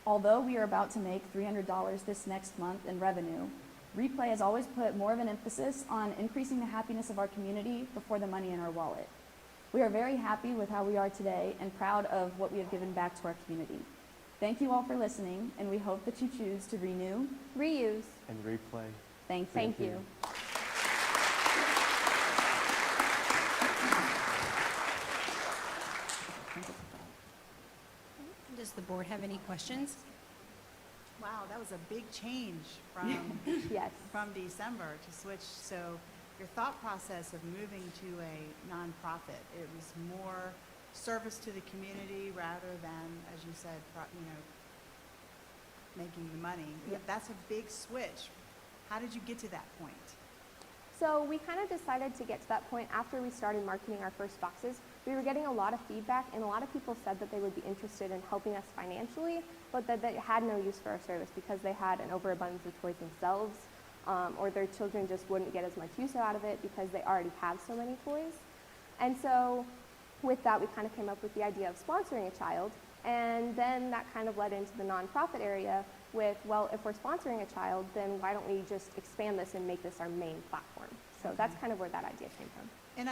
Although we are about to make $300 this next month in revenue, Replay has always put more of an emphasis on increasing the happiness of our community before the money in our wallet. We are very happy with how we are today and proud of what we have given back to our community. Thank you all for listening, and we hope that you choose to renew, reuse, and replay. Thank you. Thank you. Does the board have any questions? Wow, that was a big change from yes. from December to switch. So your thought process of moving to a nonprofit, it was more service to the community rather than, as you said, making the money. Yeah. That's a big switch. How did you get to that point? So we kind of decided to get to that point after we started marketing our first boxes. We were getting a lot of feedback, and a lot of people said that they would be interested in helping us financially, but that they had no use for our service because they had an overabundance of toys themselves, or their children just wouldn't get as much use out of it because they already have so many toys. And so with that, we kind of came up with the idea of sponsoring a child, and then that kind of led into the nonprofit area with, well, if we're sponsoring a child, then why don't we just expand this and make this our main platform? So that's kind of where that idea came from. And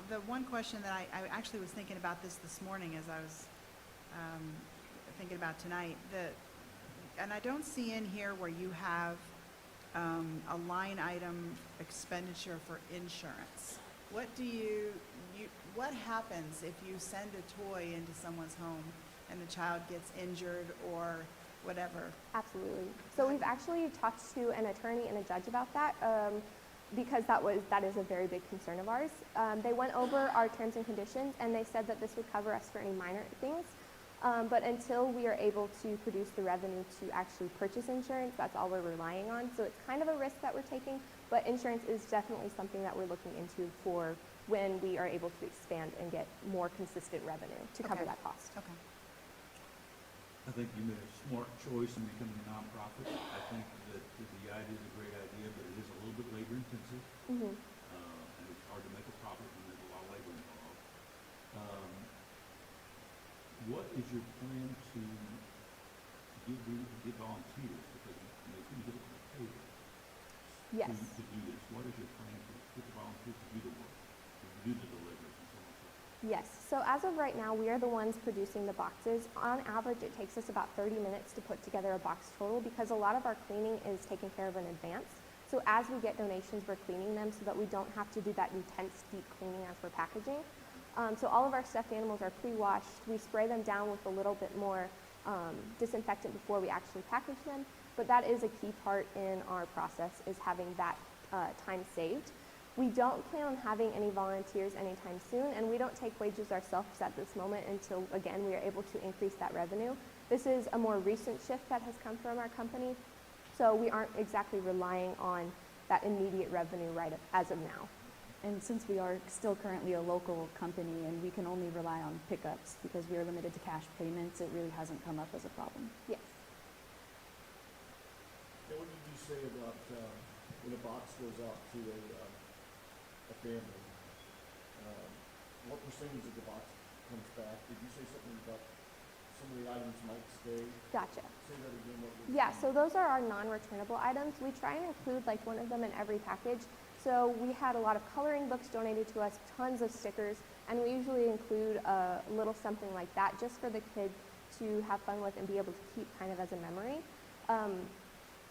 the one question that I actually was thinking about this morning as I was thinking about tonight, and I don't see in here where you have a line item expenditure for insurance. What what happens if you send a toy into someone's home and the child gets injured or whatever? Absolutely. So we've actually talked to an attorney and a judge about that because that is a very big concern of ours. They went over our terms and conditions and they said that this would cover us for any minor things. But until we are able to produce the revenue to actually purchase insurance, that's all we're relying on. So it's kind of a risk that we're taking, but insurance is definitely something that we're looking into for when we are able to expand and get more consistent revenue to cover that cost. Okay. I think you made a smart choice in becoming a nonprofit. I think that the idea is a great idea, but it is a little bit labor intensive. Mm-hmm. And it's hard to make a profit when there's a lot of labor involved. What is your plan to get volunteers? Because it's going to get paid Yes. to do this. What is your plan to get the volunteers to do the work, to do the delivery, and so on and so forth? Yes. So as of right now, we are the ones producing the boxes. On average, it takes us about 30 minutes to put together a box total because a lot of our cleaning is taken care of in advance. So as we get donations, we're cleaning them so that we don't have to do that intense deep cleaning as we're packaging. So all of our stuffed animals are pre-washed. We spray them down with a little bit more disinfectant before we actually package them. But that is a key part in our process, is having that time saved. We don't plan on having any volunteers anytime soon, and we don't take wages ourselves at this moment until, again, we are able to increase that revenue. This is a more recent shift that has come from our company, so we aren't exactly relying on that immediate revenue right as of now. And since we are still currently a local company and we can only rely on pickups because we are limited to cash payments, it really hasn't come up as a problem. Yes. Now, what did you say about when a box goes out to a family? What percentage of the box comes back? Did you say something about some of the items might stay? Gotcha. Say that again. What was Yeah, so those are our non-returnable items. We try and include like one of them in every package. So we had a lot of coloring books donated to us, tons of stickers, and we usually include a little something like that just for the kid to have fun with and be able to keep kind of as a memory.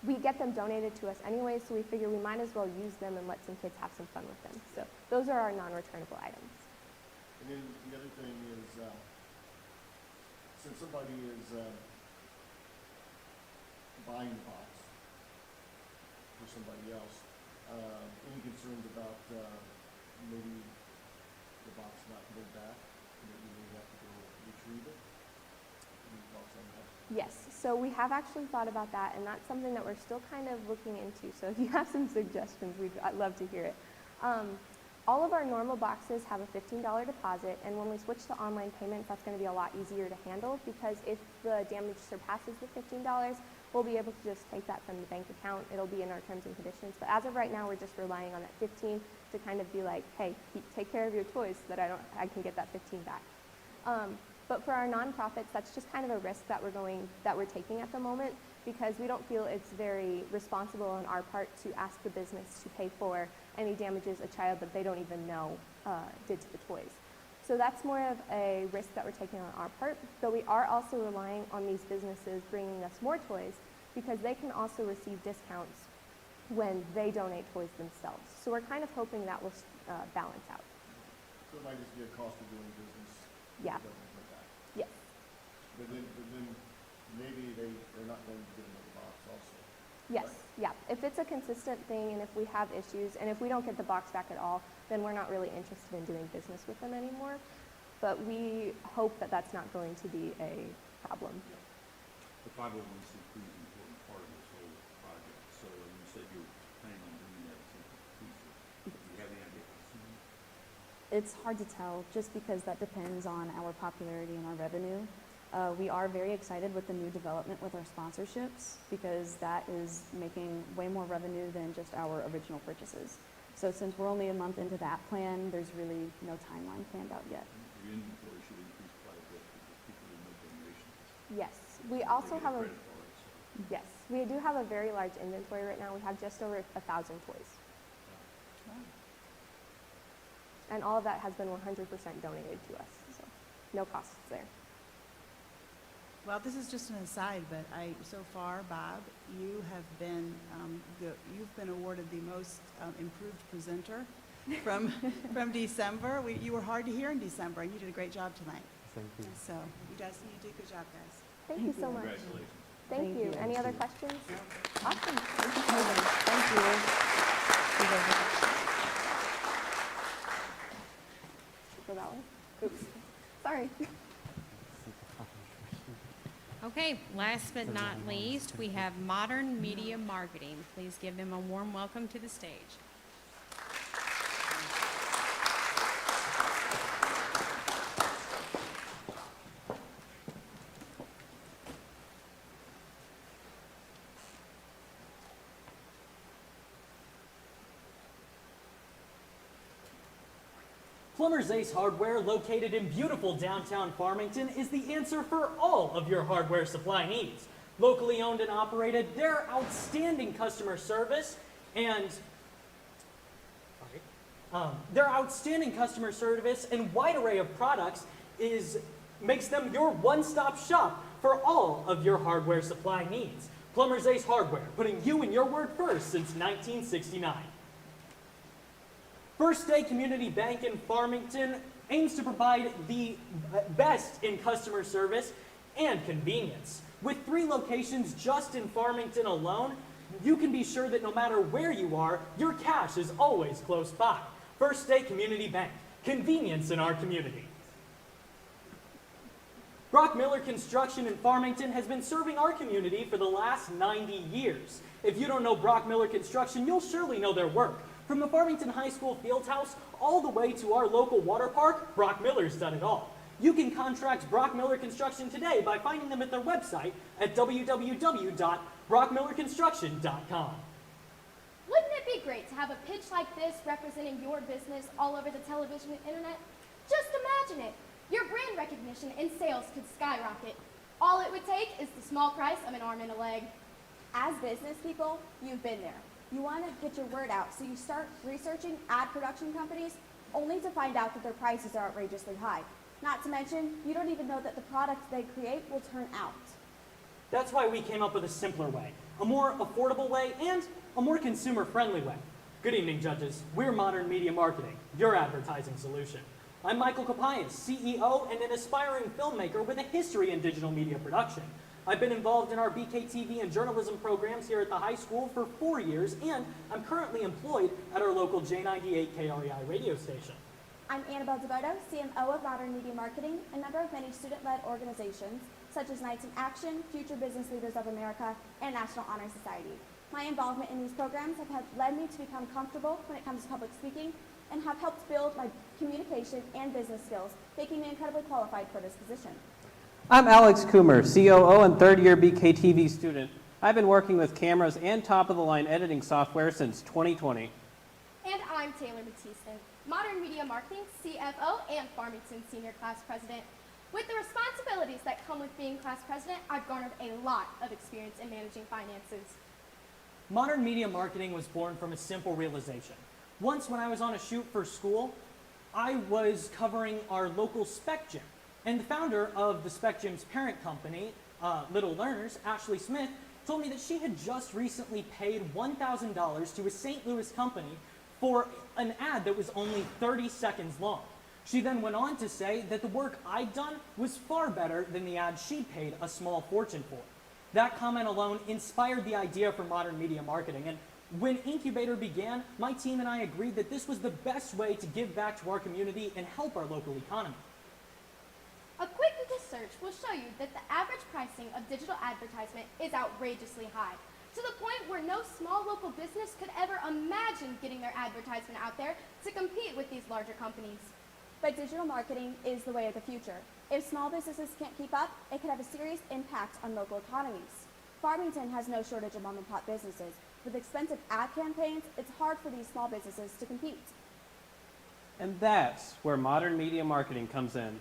We get them donated to us anyway, so we figure we might as well use them and let some kids have some fun with them. So those are our non-returnable items. And then the other thing is, since somebody is buying the box for somebody else, any concerns about maybe the box not coming back, and that you may have to go retrieve it? Any thoughts on that? Yes, so we have actually thought about that, and that's something that we're still kind of looking into. So if you have some suggestions, I'd love to hear it. All of our normal boxes have a $15 deposit, and when we switch to online payments, that's going to be a lot easier to handle because if the damage surpasses the $15, we'll be able to just take that from the bank account. It'll be in our terms and conditions. But as of right now, we're just relying on that 15 to kind of be like, hey, take care of your toys so that I can get that 15 back. But for our nonprofits, that's just kind of a risk that we're taking at the moment because we don't feel it's very responsible on our part to ask the business to pay for any damages a child that they don't even know did to the toys. So that's more of a risk that we're taking on our part, though we are also relying on these businesses bringing us more toys because they can also receive discounts when they donate toys themselves. So we're kind of hoping that will balance out. So it might just be a cost of doing business. Yeah. That doesn't come back. Yes. But then maybe they're not going to get another box also. Yes, yeah. If it's a consistent thing and if we have issues and if we don't get the box back at all, then we're not really interested in doing business with them anymore. But we hope that that's not going to be a problem. The 501c3 is an important part of this whole project. So you said you were planning on doing that to conclusion. Do you have any idea how soon? It's hard to tell just because that depends on our popularity and our revenue. We are very excited with the new development with our sponsorships because that is making way more revenue than just our original purchases. So since we're only a month into that plan, there's really no timeline planned out yet. Your inventory should increase quite a bit because people will make donations. Yes, we also have They get credit for it, so. yes, we do have a very large inventory right now. We have just over 1,000 toys. And all of that has been 100% donated to us, so no costs there. Well, this is just an aside, but so far, Bob, you have been you've been awarded the most improved presenter from December. You were hard to hear in December, and you did a great job tonight. Thank you. So you did a good job, guys. Thank you so much. Congratulations. Thank you. Any other questions? Awesome. Thank you. For that one. Oops. Sorry. Okay, last but not least, we have Modern Media Marketing. Please give them a warm welcome to the stage. Plumber's Ace Hardware, located in beautiful downtown Farmington, is the answer for all of your hardware supply needs. Locally owned and operated, their outstanding customer service and wide array of products makes them your one-stop shop for all of your hardware supply needs. Plumber's Ace Hardware, putting you and your word first since 1969. First Day Community Bank in Farmington aims to provide the best in customer service and convenience. With 3 locations just in Farmington alone, you can be sure that no matter where you are, your cash is always close by. First Day Community Bank, convenience in our community. Brock Miller Construction in Farmington has been serving our community for the last 90 years. If you don't know Brock Miller Construction, you'll surely know their work. From the Farmington High School Fieldhouse all the way to our local water park, Brock Miller's done it all. You can contract Brock Miller Construction today by finding them at their website at www.brockmillerconstruction.com. Wouldn't it be great to have a pitch like this representing your business all over the television and internet? Just imagine it. Your brand recognition and sales could skyrocket. All it would take is the small price of an arm and a leg. As business people, you've been there. You want to get your word out, so you start researching ad production companies only to find out that their prices are outrageously high. Not to mention, you don't even know that the product they create will turn out. That's why we came up with a simpler way, a more affordable way, and a more consumer-friendly way. Good evening, judges. We're Modern Media Marketing, your advertising solution. I'm Michael Capias, CEO and an aspiring filmmaker with a history in digital media production. I've been involved in our BKTV and journalism programs here at the high school for 4 years, and I'm currently employed at our local J98 KREI radio station. I'm Annabelle DeVoto, CMO of Modern Media Marketing, and member of many student-led organizations, such as Knights in Action, Future Business Leaders of America, and National Honor Society. My involvement in these programs have led me to become comfortable when it comes to public speaking, and have helped build my communication and business skills, making me incredibly qualified for this position. I'm Alex Coomer, COO and third-year BKTV student. I've been working with cameras and top-of-the-line editing software since 2020. And I'm Taylor Matisse, Modern Media Marketing CFO and Farmington Senior Class President. With the responsibilities that come with being class president, I've garnered a lot of experience in managing finances. Modern Media Marketing was born from a simple realization. Once when I was on a shoot for school, I was covering our local spec gym. And the founder of the spec gym's parent company, Little Learners, Ashley Smith, told me that she had just recently paid $1,000 to a St. Louis company for an ad that was only 30 seconds long. She then went on to say that the work I'd done was far better than the ad she'd paid a small fortune for. That comment alone inspired the idea for Modern Media Marketing, and when INCubator began, my team and I agreed that this was the best way to give back to our community and help our local economy. A quick Google search will show you that the average pricing of digital advertisement is outrageously high, to the point where no small local business could ever imagine getting their advertisement out there to compete with these larger companies. But digital marketing is the way of the future. If small businesses can't keep up, it could have a serious impact on local economies. Farmington has no shortage of mom-and-pop businesses. With expensive ad campaigns, it's hard for these small businesses to compete. And that's where Modern Media Marketing comes in.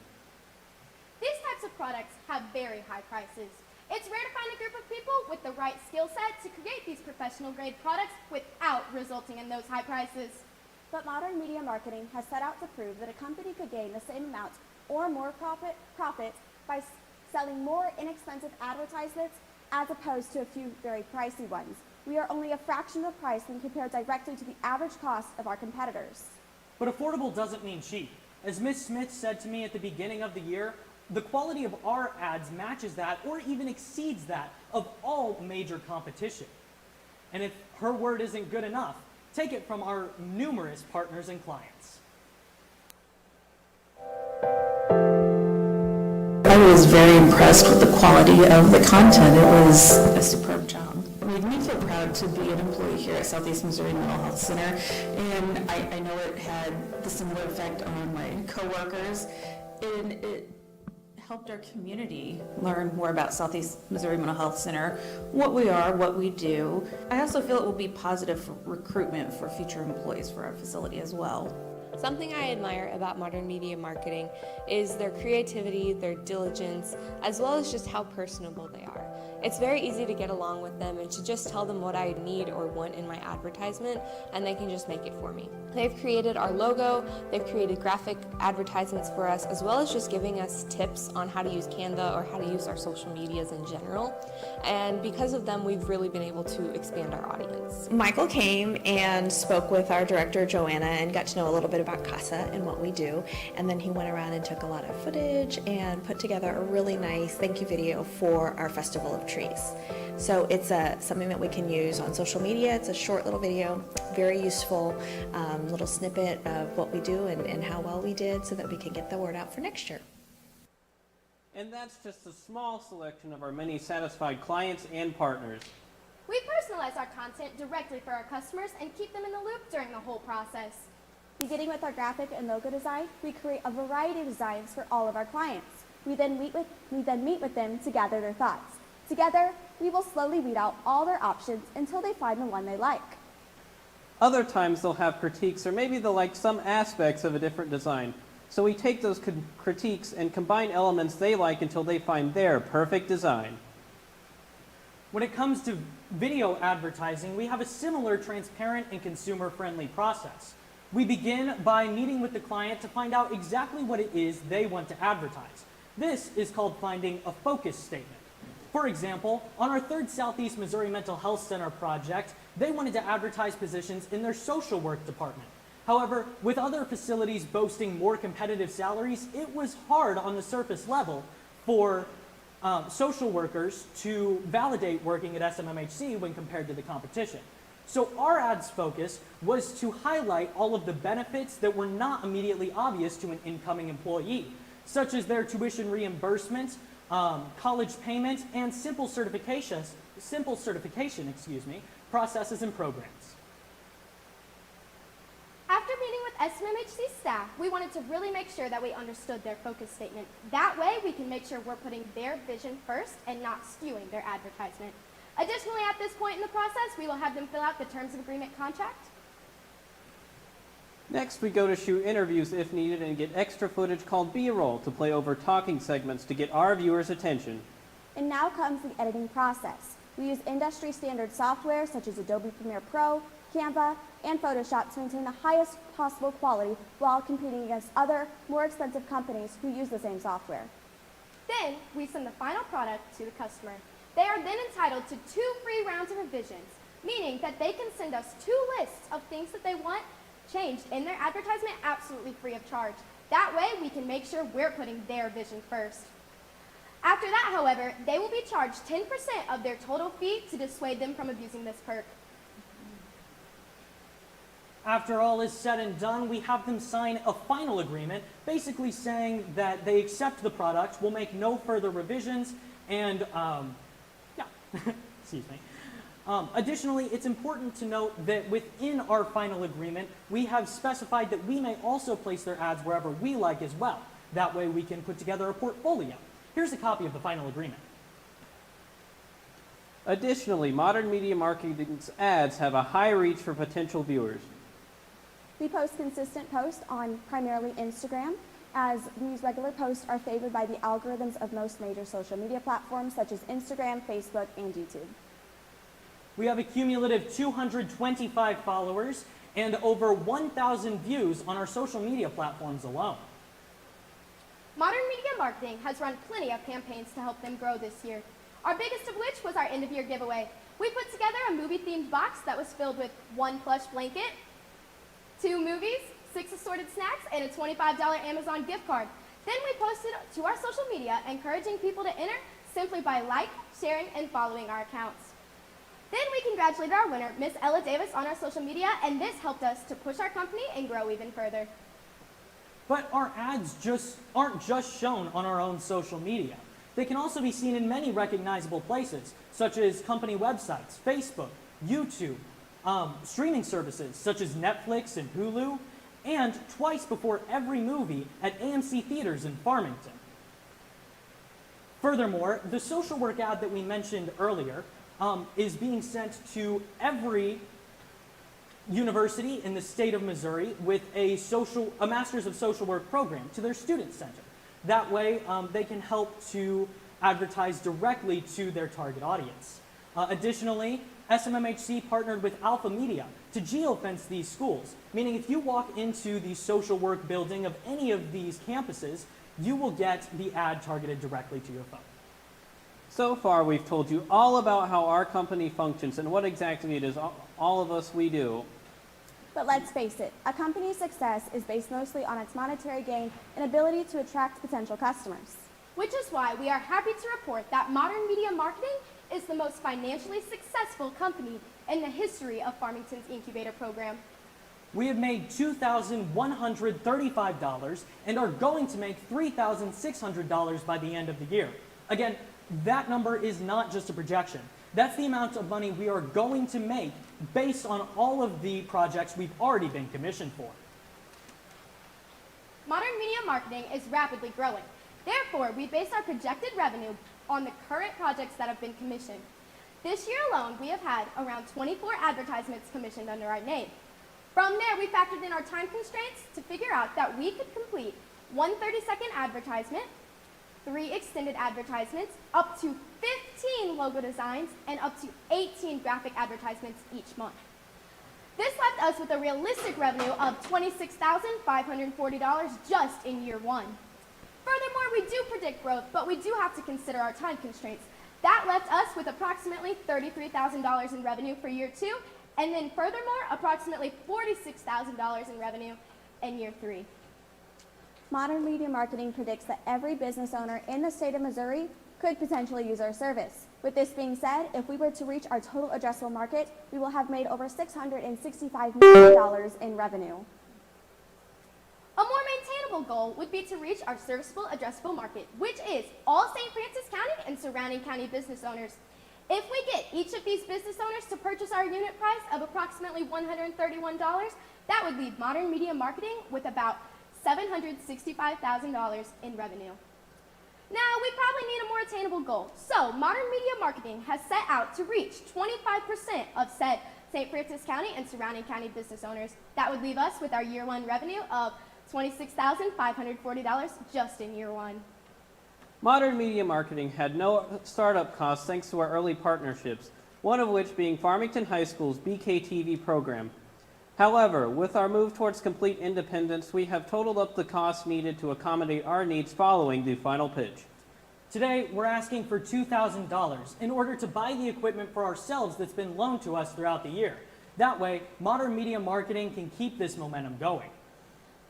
These types of products have very high prices. It's rare to find a group of people with the right skill set to create these professional grade products without resulting in those high prices. But Modern Media Marketing has set out to prove that a company could gain the same amount or more profit by selling more inexpensive advertisements as opposed to a few very pricey ones. We are only a fraction of the price when compared directly to the average cost of our competitors. But affordable doesn't mean cheap. As Ms. Smith said to me at the beginning of the year, the quality of our ads matches that or even exceeds that of all major competition. And if her word isn't good enough, take it from our numerous partners and clients. I was very impressed with the quality of the content. It was a superb job. It made me feel proud to be an employee here at Southeast Missouri Mental Health Center, and I know it had the similar effect on my coworkers, and it helped our community learn more about Southeast Missouri Mental Health Center, what we are, what we do. I also feel it will be positive for recruitment for future employees for our facility as well. Something I admire about Modern Media Marketing is their creativity, their diligence, as well as just how personable they are. It's very easy to get along with them and to just tell them what I need or want in my advertisement, and they can just make it for me. They've created our logo, they've created graphic advertisements for us, as well as just giving us tips on how to use Canva or how to use our social medias in general. And because of them, we've really been able to expand our audience. Michael came and spoke with our director, Joanna, and got to know a little bit about CASA and what we do. And then he went around and took a lot of footage and put together a really nice thank you video for our Festival of Trees. So it's something that we can use on social media. It's a short little video, very useful little snippet of what we do and how well we did so that we can get the word out for next year. And that's just a small selection of our many satisfied clients and partners. We personalize our content directly for our customers and keep them in the loop during the whole process. Beginning with our graphic and logo design, we create a variety of designs for all of our clients. We then meet with them to gather their thoughts. Together, we will slowly weed out all their options until they find the one they like. Other times they'll have critiques, or maybe they'll like some aspects of a different design. So we take those critiques and combine elements they like until they find their perfect design. When it comes to video advertising, we have a similar transparent and consumer-friendly process. We begin by meeting with the client to find out exactly what it is they want to advertise. This is called finding a focus statement. For example, on our 3rd Southeast Missouri Mental Health Center project, they wanted to advertise positions in their social work department. However, with other facilities boasting more competitive salaries, it was hard on the surface level for social workers to validate working at SMMHC when compared to the competition. So our ad's focus was to highlight all of the benefits that were not immediately obvious to an incoming employee, such as their tuition reimbursement, college payment, and simple certification processes and programs. After meeting with SMMHC staff, we wanted to really make sure that we understood their focus statement. That way, we can make sure we're putting their vision first and not skewing their advertisement. Additionally, at this point in the process, we will have them fill out the terms of agreement contract. Next, we go to shoot interviews if needed and get extra footage called B-roll to play over talking segments to get our viewers' attention. And now comes the editing process. We use industry standard software such as Adobe Premiere Pro, Canva, and Photoshop to maintain the highest possible quality while competing against other, more expensive companies who use the same software. Then, we send the final product to the customer. They are then entitled to 2 free rounds of revisions, meaning that they can send us 2 lists of things that they want changed in their advertisement absolutely free of charge. That way, we can make sure we're putting their vision first. After that, however, they will be charged 10% of their total fee to dissuade them from abusing this perk. After all is said and done, we have them sign a final agreement, basically saying that they accept the product, will make no further revisions, and, excuse me. Additionally, it's important to note that within our final agreement, we have specified that we may also place their ads wherever we like as well. That way we can put together a portfolio. Here's a copy of the final agreement. Additionally, modern media marketing's ads have a high reach for potential viewers. We post consistent posts on primarily Instagram, as these regular posts are favored by the algorithms of most major social media platforms such as Instagram, Facebook, and YouTube. We have a cumulative 225 followers and over 1,000 views on our social media platforms alone. Modern Media Marketing has run plenty of campaigns to help them grow this year. Our biggest of which was our end-of-year giveaway. We put together a movie-themed box that was filled with 1 plush blanket, 2 movies, 6 assorted snacks, and a $25 Amazon gift card. Then we posted to our social media, encouraging people to enter simply by sharing, and following our accounts. Then we congratulated our winner, Miss Ella Davis, on our social media, and this helped us to push our company and grow even further. But our ads aren't just shown on our own social media. They can also be seen in many recognizable places, such as company websites, Facebook, YouTube, streaming services such as Netflix and Hulu, and twice before every movie at AMC Theaters in Farmington. Furthermore, the social work ad that we mentioned earlier is being sent to every university in the state of Missouri with a Master's of Social Work program to their student center. That way, they can help to advertise directly to their target audience. Additionally, SMMHC partnered with Alpha Media to geofence these schools, meaning if you walk into the social work building of any of these campuses, you will get the ad targeted directly to your phone. So far, we've told you all about how our company functions and what exactly it is all of us we do. But let's face it, a company's success is based mostly on its monetary gain and ability to attract potential customers. Which is why we are happy to report that Modern Media Marketing is the most financially successful company in the history of Farmington's incubator program. We have made $2,135 and are going to make $3,600 by the end of the year. Again, that number is not just a projection. That's the amount of money we are going to make based on all of the projects we've already been commissioned for. Modern media marketing is rapidly growing. Therefore, we base our projected revenue on the current projects that have been commissioned. This year alone, we have had around 24 advertisements commissioned under our name. From there, we factored in our time constraints to figure out that we could complete one 30-second advertisement, 3 extended advertisements, up to 15 logo designs, and up to 18 graphic advertisements each month. This left us with a realistic revenue of $26,540 just in year 1. Furthermore, we do predict growth, but we do have to consider our time constraints. That left us with approximately $33,000 in revenue for year 2, and then furthermore, approximately $46,000 in revenue in year 3. Modern Media Marketing predicts that every business owner in the state of Missouri could potentially use our service. With this being said, if we were to reach our total addressable market, we will have made over $665 million in revenue. A more maintainable goal would be to reach our serviceable addressable market, which is all St. Francis County and surrounding county business owners. If we get each of these business owners to purchase our unit price of approximately $131, that would leave Modern Media Marketing with about $765,000 in revenue. Now, we probably need a more attainable goal. So, Modern Media Marketing has set out to reach 25% of said St. Francis County and surrounding county business owners. That would leave us with our year 1 revenue of $26,540 just in year 1. Modern Media Marketing had no startup costs thanks to our early partnerships, one of which being Farmington High School's BKTV program. However, with our move towards complete independence, we have totaled up the costs needed to accommodate our needs following the final pitch. Today, we're asking for $2,000 in order to buy the equipment for ourselves that's been loaned to us throughout the year. That way, Modern Media Marketing can keep this momentum going.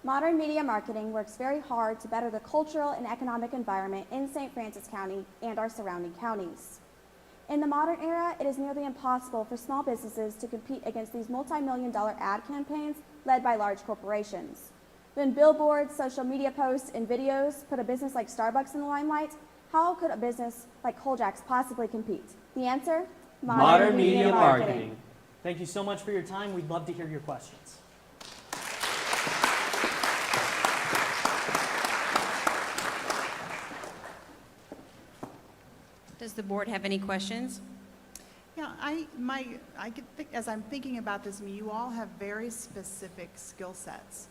Modern Media Marketing works very hard to better the cultural and economic environment in St. Francis County and our surrounding counties. In the modern era, it is nearly impossible for small businesses to compete against these multi-million-dollar ad campaigns led by large corporations. When billboards, social media posts, and videos put a business like Starbucks in the limelight, how could a business like Coljack's possibly compete? The answer? Modern Media Marketing. Thank you so much for your time. We'd love to hear your questions. Does the board have any questions? Yeah, as I'm thinking about this, I mean, you all have very specific skill sets,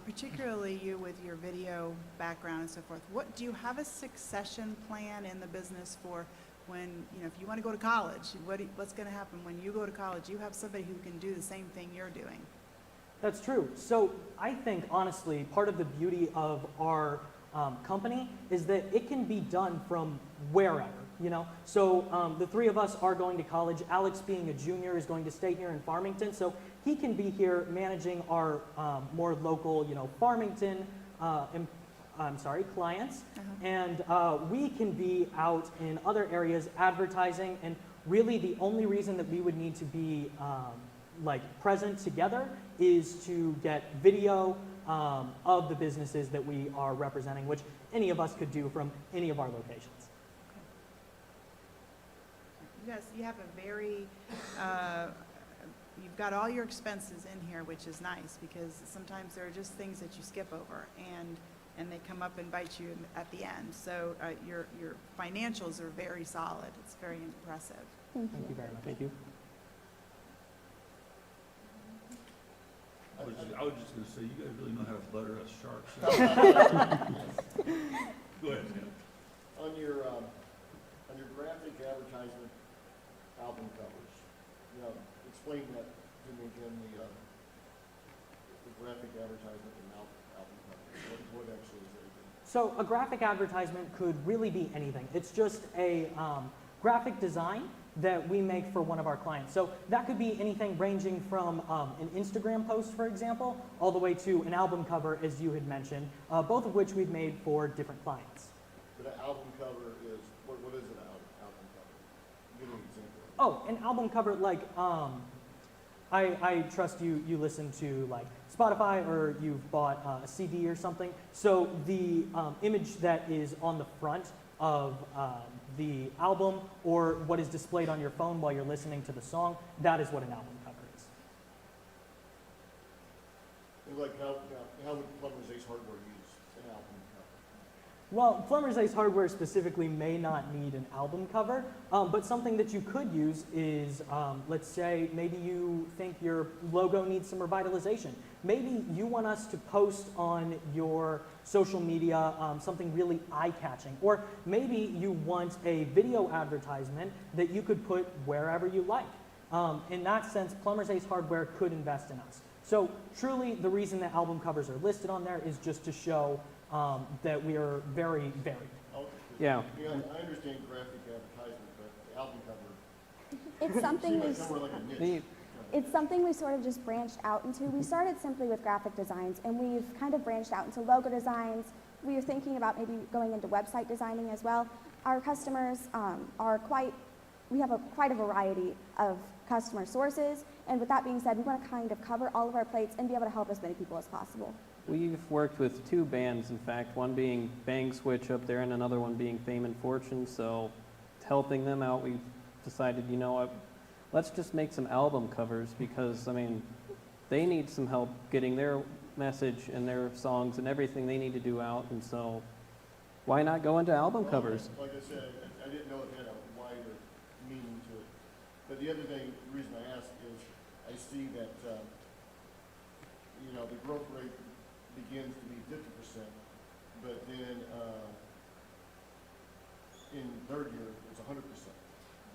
particularly you with your video background and so forth. Do you have a succession plan in the business for when, if you want to go to college, what's going to happen when you go to college? You have somebody who can do the same thing you're doing. That's true. So I think, honestly, part of the beauty of our company is that it can be done from wherever. So the 3 of us are going to college. Alex, being a junior, is going to stay here in Farmington, so he can be here managing our more local, Farmington, clients, and we can be out in other areas advertising. And really, the only reason that we would need to be present together is to get video of the businesses that we are representing, which any of us could do from any of our locations. You have a very, you've got all your expenses in here, which is nice, because sometimes there are just things that you skip over, and they come up and bite you at the end. So your financials are very solid. It's very impressive. Thank you very much. Thank you. I was just going to say, you guys really know how to butter us sharks. Go ahead, Sam. On your graphic advertisement album covers, explain that to me again, the graphic advertisement and album covers. What actually is it? So a graphic advertisement could really be anything. It's just a graphic design that we make for one of our clients. So that could be anything ranging from an Instagram post, for example, all the way to an album cover, as you had mentioned, both of which we've made for different clients. But an album cover is, what is an album cover? Give me an example. Oh, an album cover, I trust you listen to Spotify, or you've bought a CD or something. So the image that is on the front of the album or what is displayed on your phone while you're listening to the song. That is what an album cover is. And like how would Plumber's Ace Hardware use an album cover? Well, Plumber's Ace Hardware specifically may not need an album cover, but something that you could use is, let's say, maybe you think your logo needs some revitalization. Maybe you want us to post on your social media something really eye-catching, or maybe you want a video advertisement that you could put wherever you like. In that sense, Plumber's Ace Hardware could invest in us. So truly, the reason that album covers are listed on there is just to show that we are very varied. Okay. Yeah. I understand graphic advertisement, but the album cover. It's something seems we like somewhere like a niche. It's something we sort of just branched out into. We started simply with graphic designs, and we've kind of branched out into logo designs. We are thinking about maybe going into website designing as well. Our customers we have quite a variety of customer sources, and with that being said, we want to kind of cover all of our plates and be able to help as many people as possible. We've worked with two bands, in fact, one being Bang Switch up there and another one being Fame and Fortune, so helping them out, we decided, you know what, let's just make some album covers because, I mean, they need some help getting their message and their songs and everything they need to do out, and so why not go into album covers? Like I said, I didn't know it had a wider meaning to it. But the other thing, the reason I asked is I see that, the growth rate begins to be 50%, but then in third year, it's 100%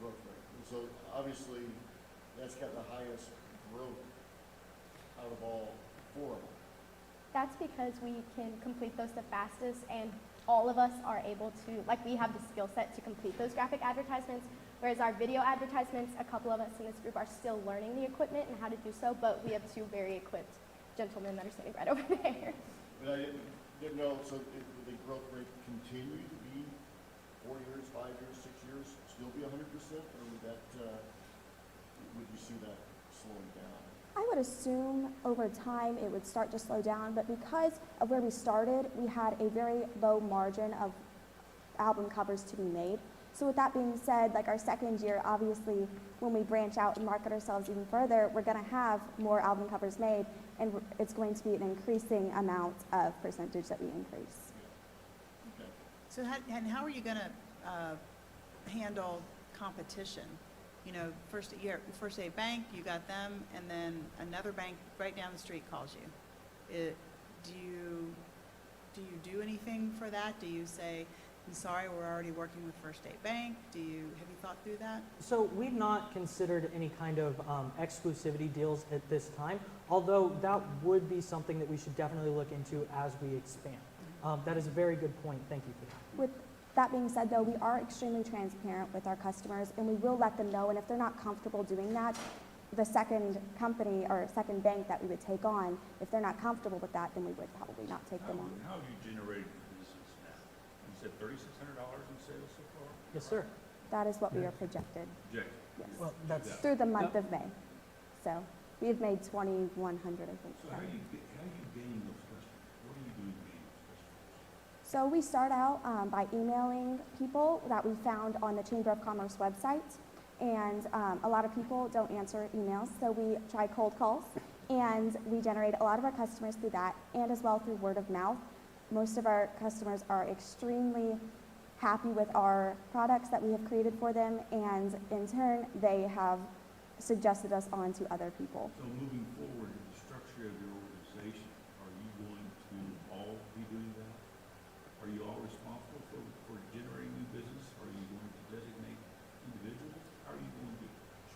growth rate. And so obviously, that's got the highest growth out of all four of them. That's because we can complete those the fastest, and all of us are able to, we have the skill set to complete those graphic advertisements, whereas our video advertisements, a couple of us in this group are still learning the equipment and how to do so, but we have two very equipped gentlemen that are sitting right over there. But I didn't know, so will the growth rate continue to be 4 years, 5 years, 6 years, still be 100%, or would you see that slowing down? I would assume over time it would start to slow down, but because of where we started, we had a very low margin of album covers to be made. So with that being said, our second year, obviously, when we branch out and market ourselves even further, we're going to have more album covers made, and it's going to be an increasing amount of percentage that we increase. Okay. So how are you going to handle competition? First Aid Bank, you got them, and then another bank right down the street calls you. Do you do anything for that? Do you say, I'm sorry, we're already working with First Aid Bank? Have you thought through that? So we've not considered any kind of exclusivity deals at this time, although that would be something that we should definitely look into as we expand. That is a very good point. Thank you for that. With that being said, though, we are extremely transparent with our customers, and we will let them know, and if they're not comfortable doing that, the second company or second bank that we would take on, if they're not comfortable with that, then we would probably not take them on. How have you generated business now? You said $3,600 in sales so far? Yes, sir. That is what we are projected. Projected. Yes. Well, that's Through the month of May. So we have made 2,100, I think. So how are you gaining those customers? What are you doing to gain those customers? So we start out by emailing people that we found on the Chamber of Commerce website, and a lot of people don't answer emails, so we try cold calls, and we generate a lot of our customers through that, and as well through word of mouth. Most of our customers are extremely happy with our products that we have created for them, and in turn, they have suggested us on to other people. So moving forward, the structure of your organization, are you going to all be doing that? Are you all responsible for generating new business? Are you going to designate individuals? How are you going to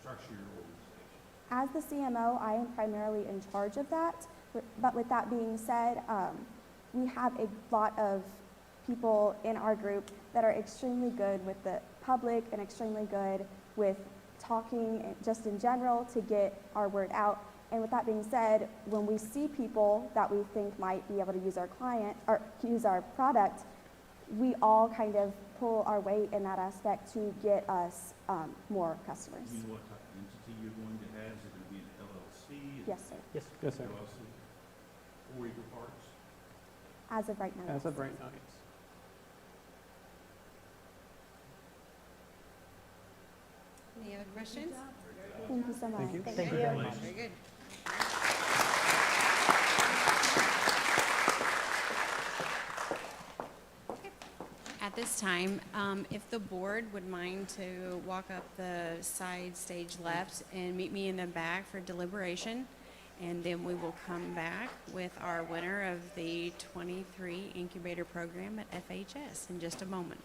structure your organization? As the CMO, I am primarily in charge of that, but with that being said, we have a lot of people in our group that are extremely good with the public and extremely good with talking just in general to get our word out. And with that being said, when we see people that we think might be able to use our client or use our product, we all kind of pull our weight in that aspect to get us more customers. Do you know what type of entity you're going to have? Is it going to be an LLC? Yes, sir. Yes, yes, sir. LLC? 4 equal parts? As of right now. As of right now, yes. Any other questions? Thank you so much. Thank you. Very Thank you good. very much. Very good. At this time, if the board would mind to walk up the side stage left and meet me in the back for deliberation, and then we will come back with our winner of the 23 incubator program at FHS in just a moment.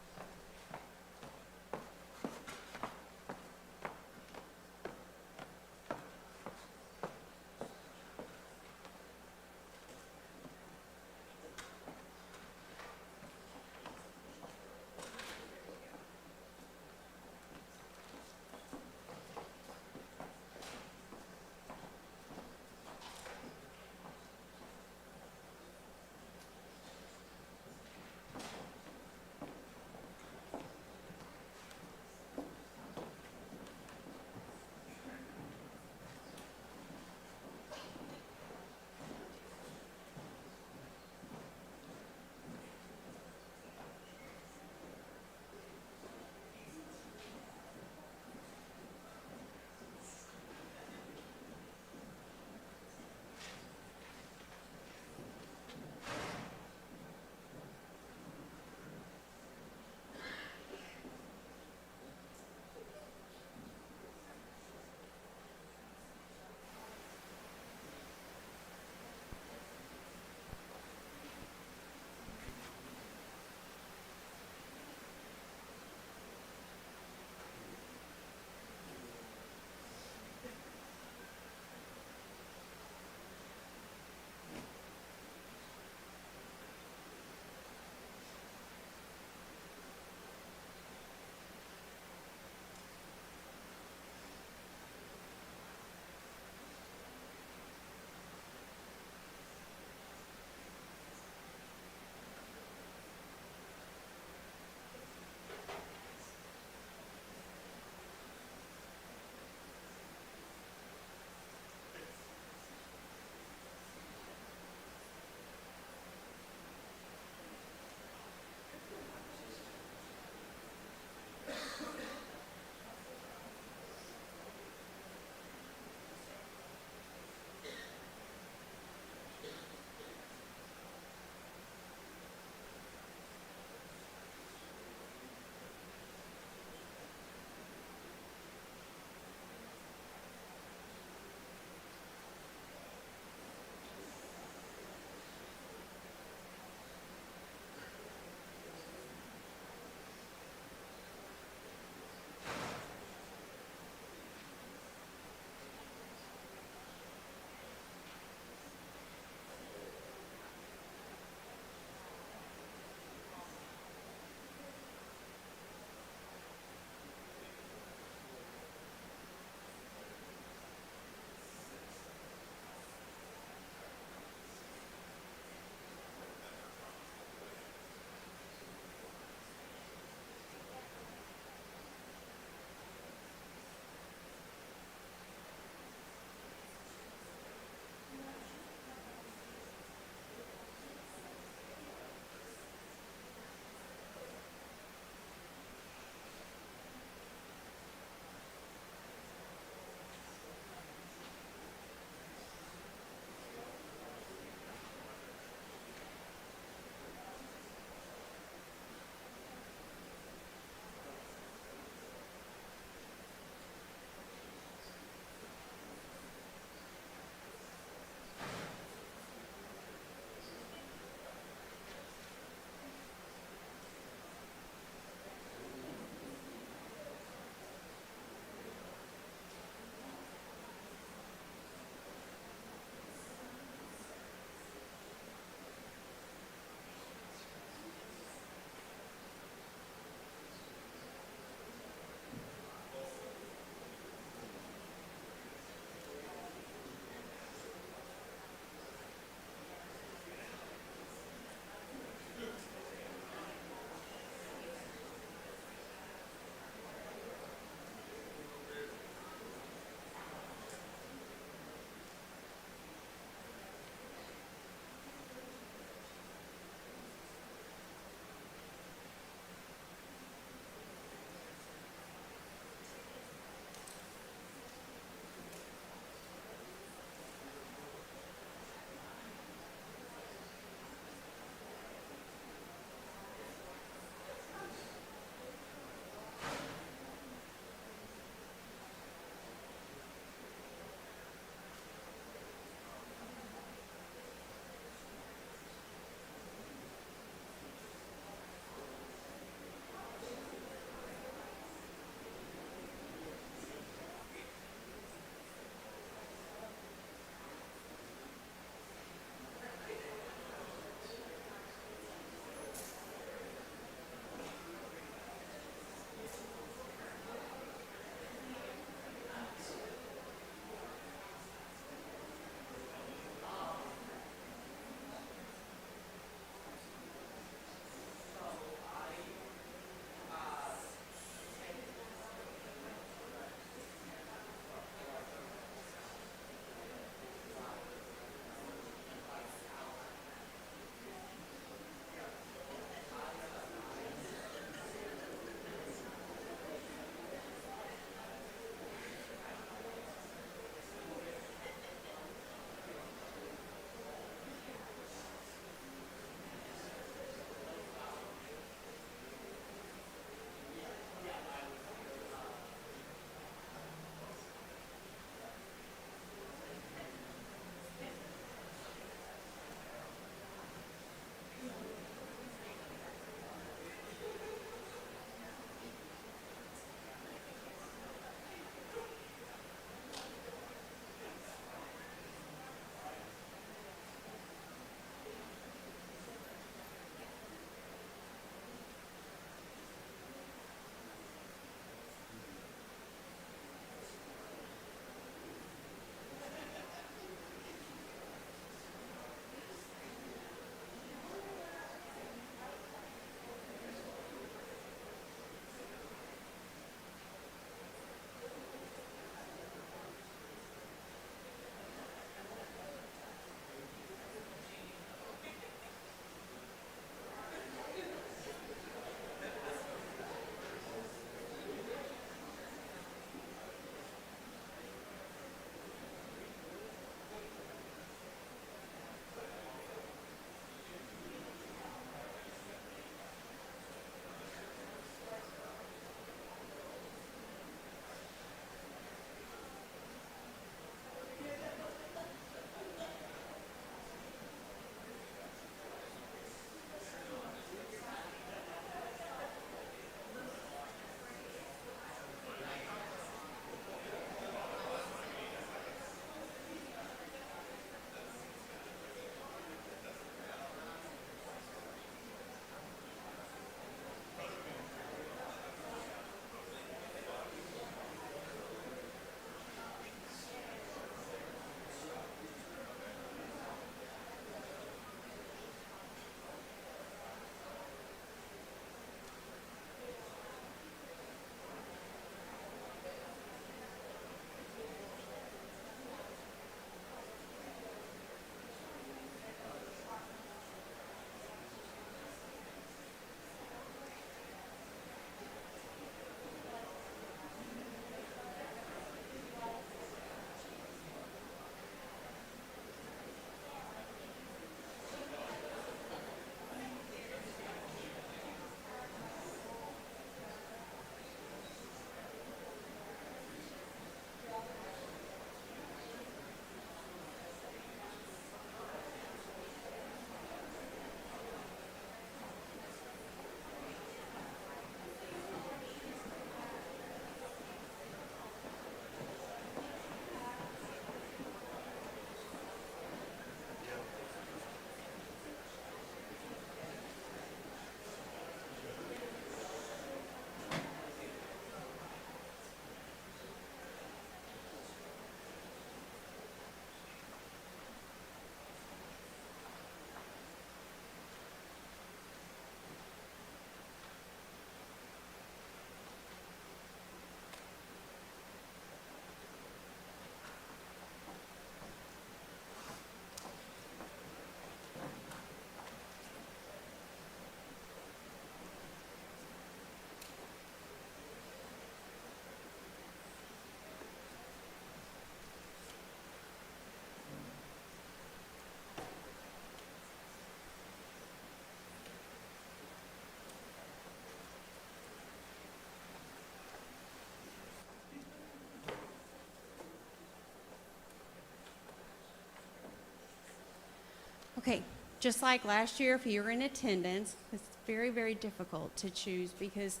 Okay, just like last year, if you were in attendance, it's very, very difficult to choose because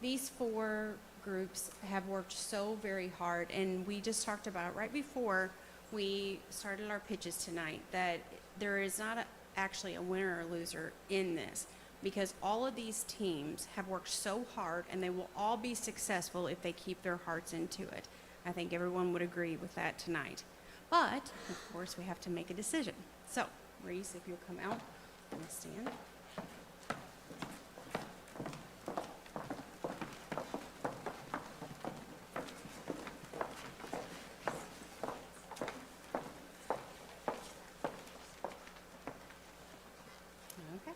these 4 groups have worked so very hard. And we just talked about right before we started our pitches tonight that there is not actually a winner or loser in this, because all of these teams have worked so hard and they will all be successful if they keep their hearts into it. I think everyone would agree with that tonight. But, of course, we have to make a decision. So, Reese, if you'll come out and stand. Okay.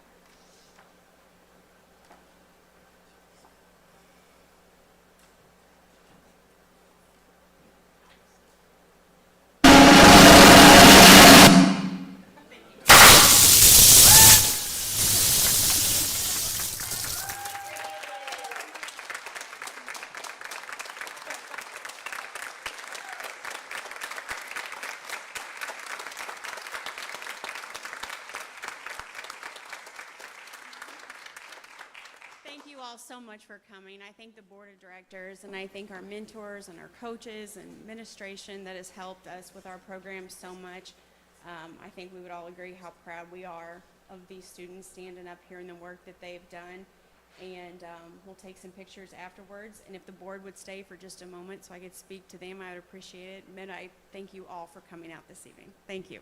Thank you all so much for coming. I thank the board of directors, and I thank our mentors and our coaches and administration that has helped us with our program so much. I think we would all agree how proud we are of these students standing up here and the work that they've done. And we'll take some pictures afterwards. And if the board would stay for just a moment so I could speak to them, I would appreciate it. And I thank you all for coming out this evening. Thank you.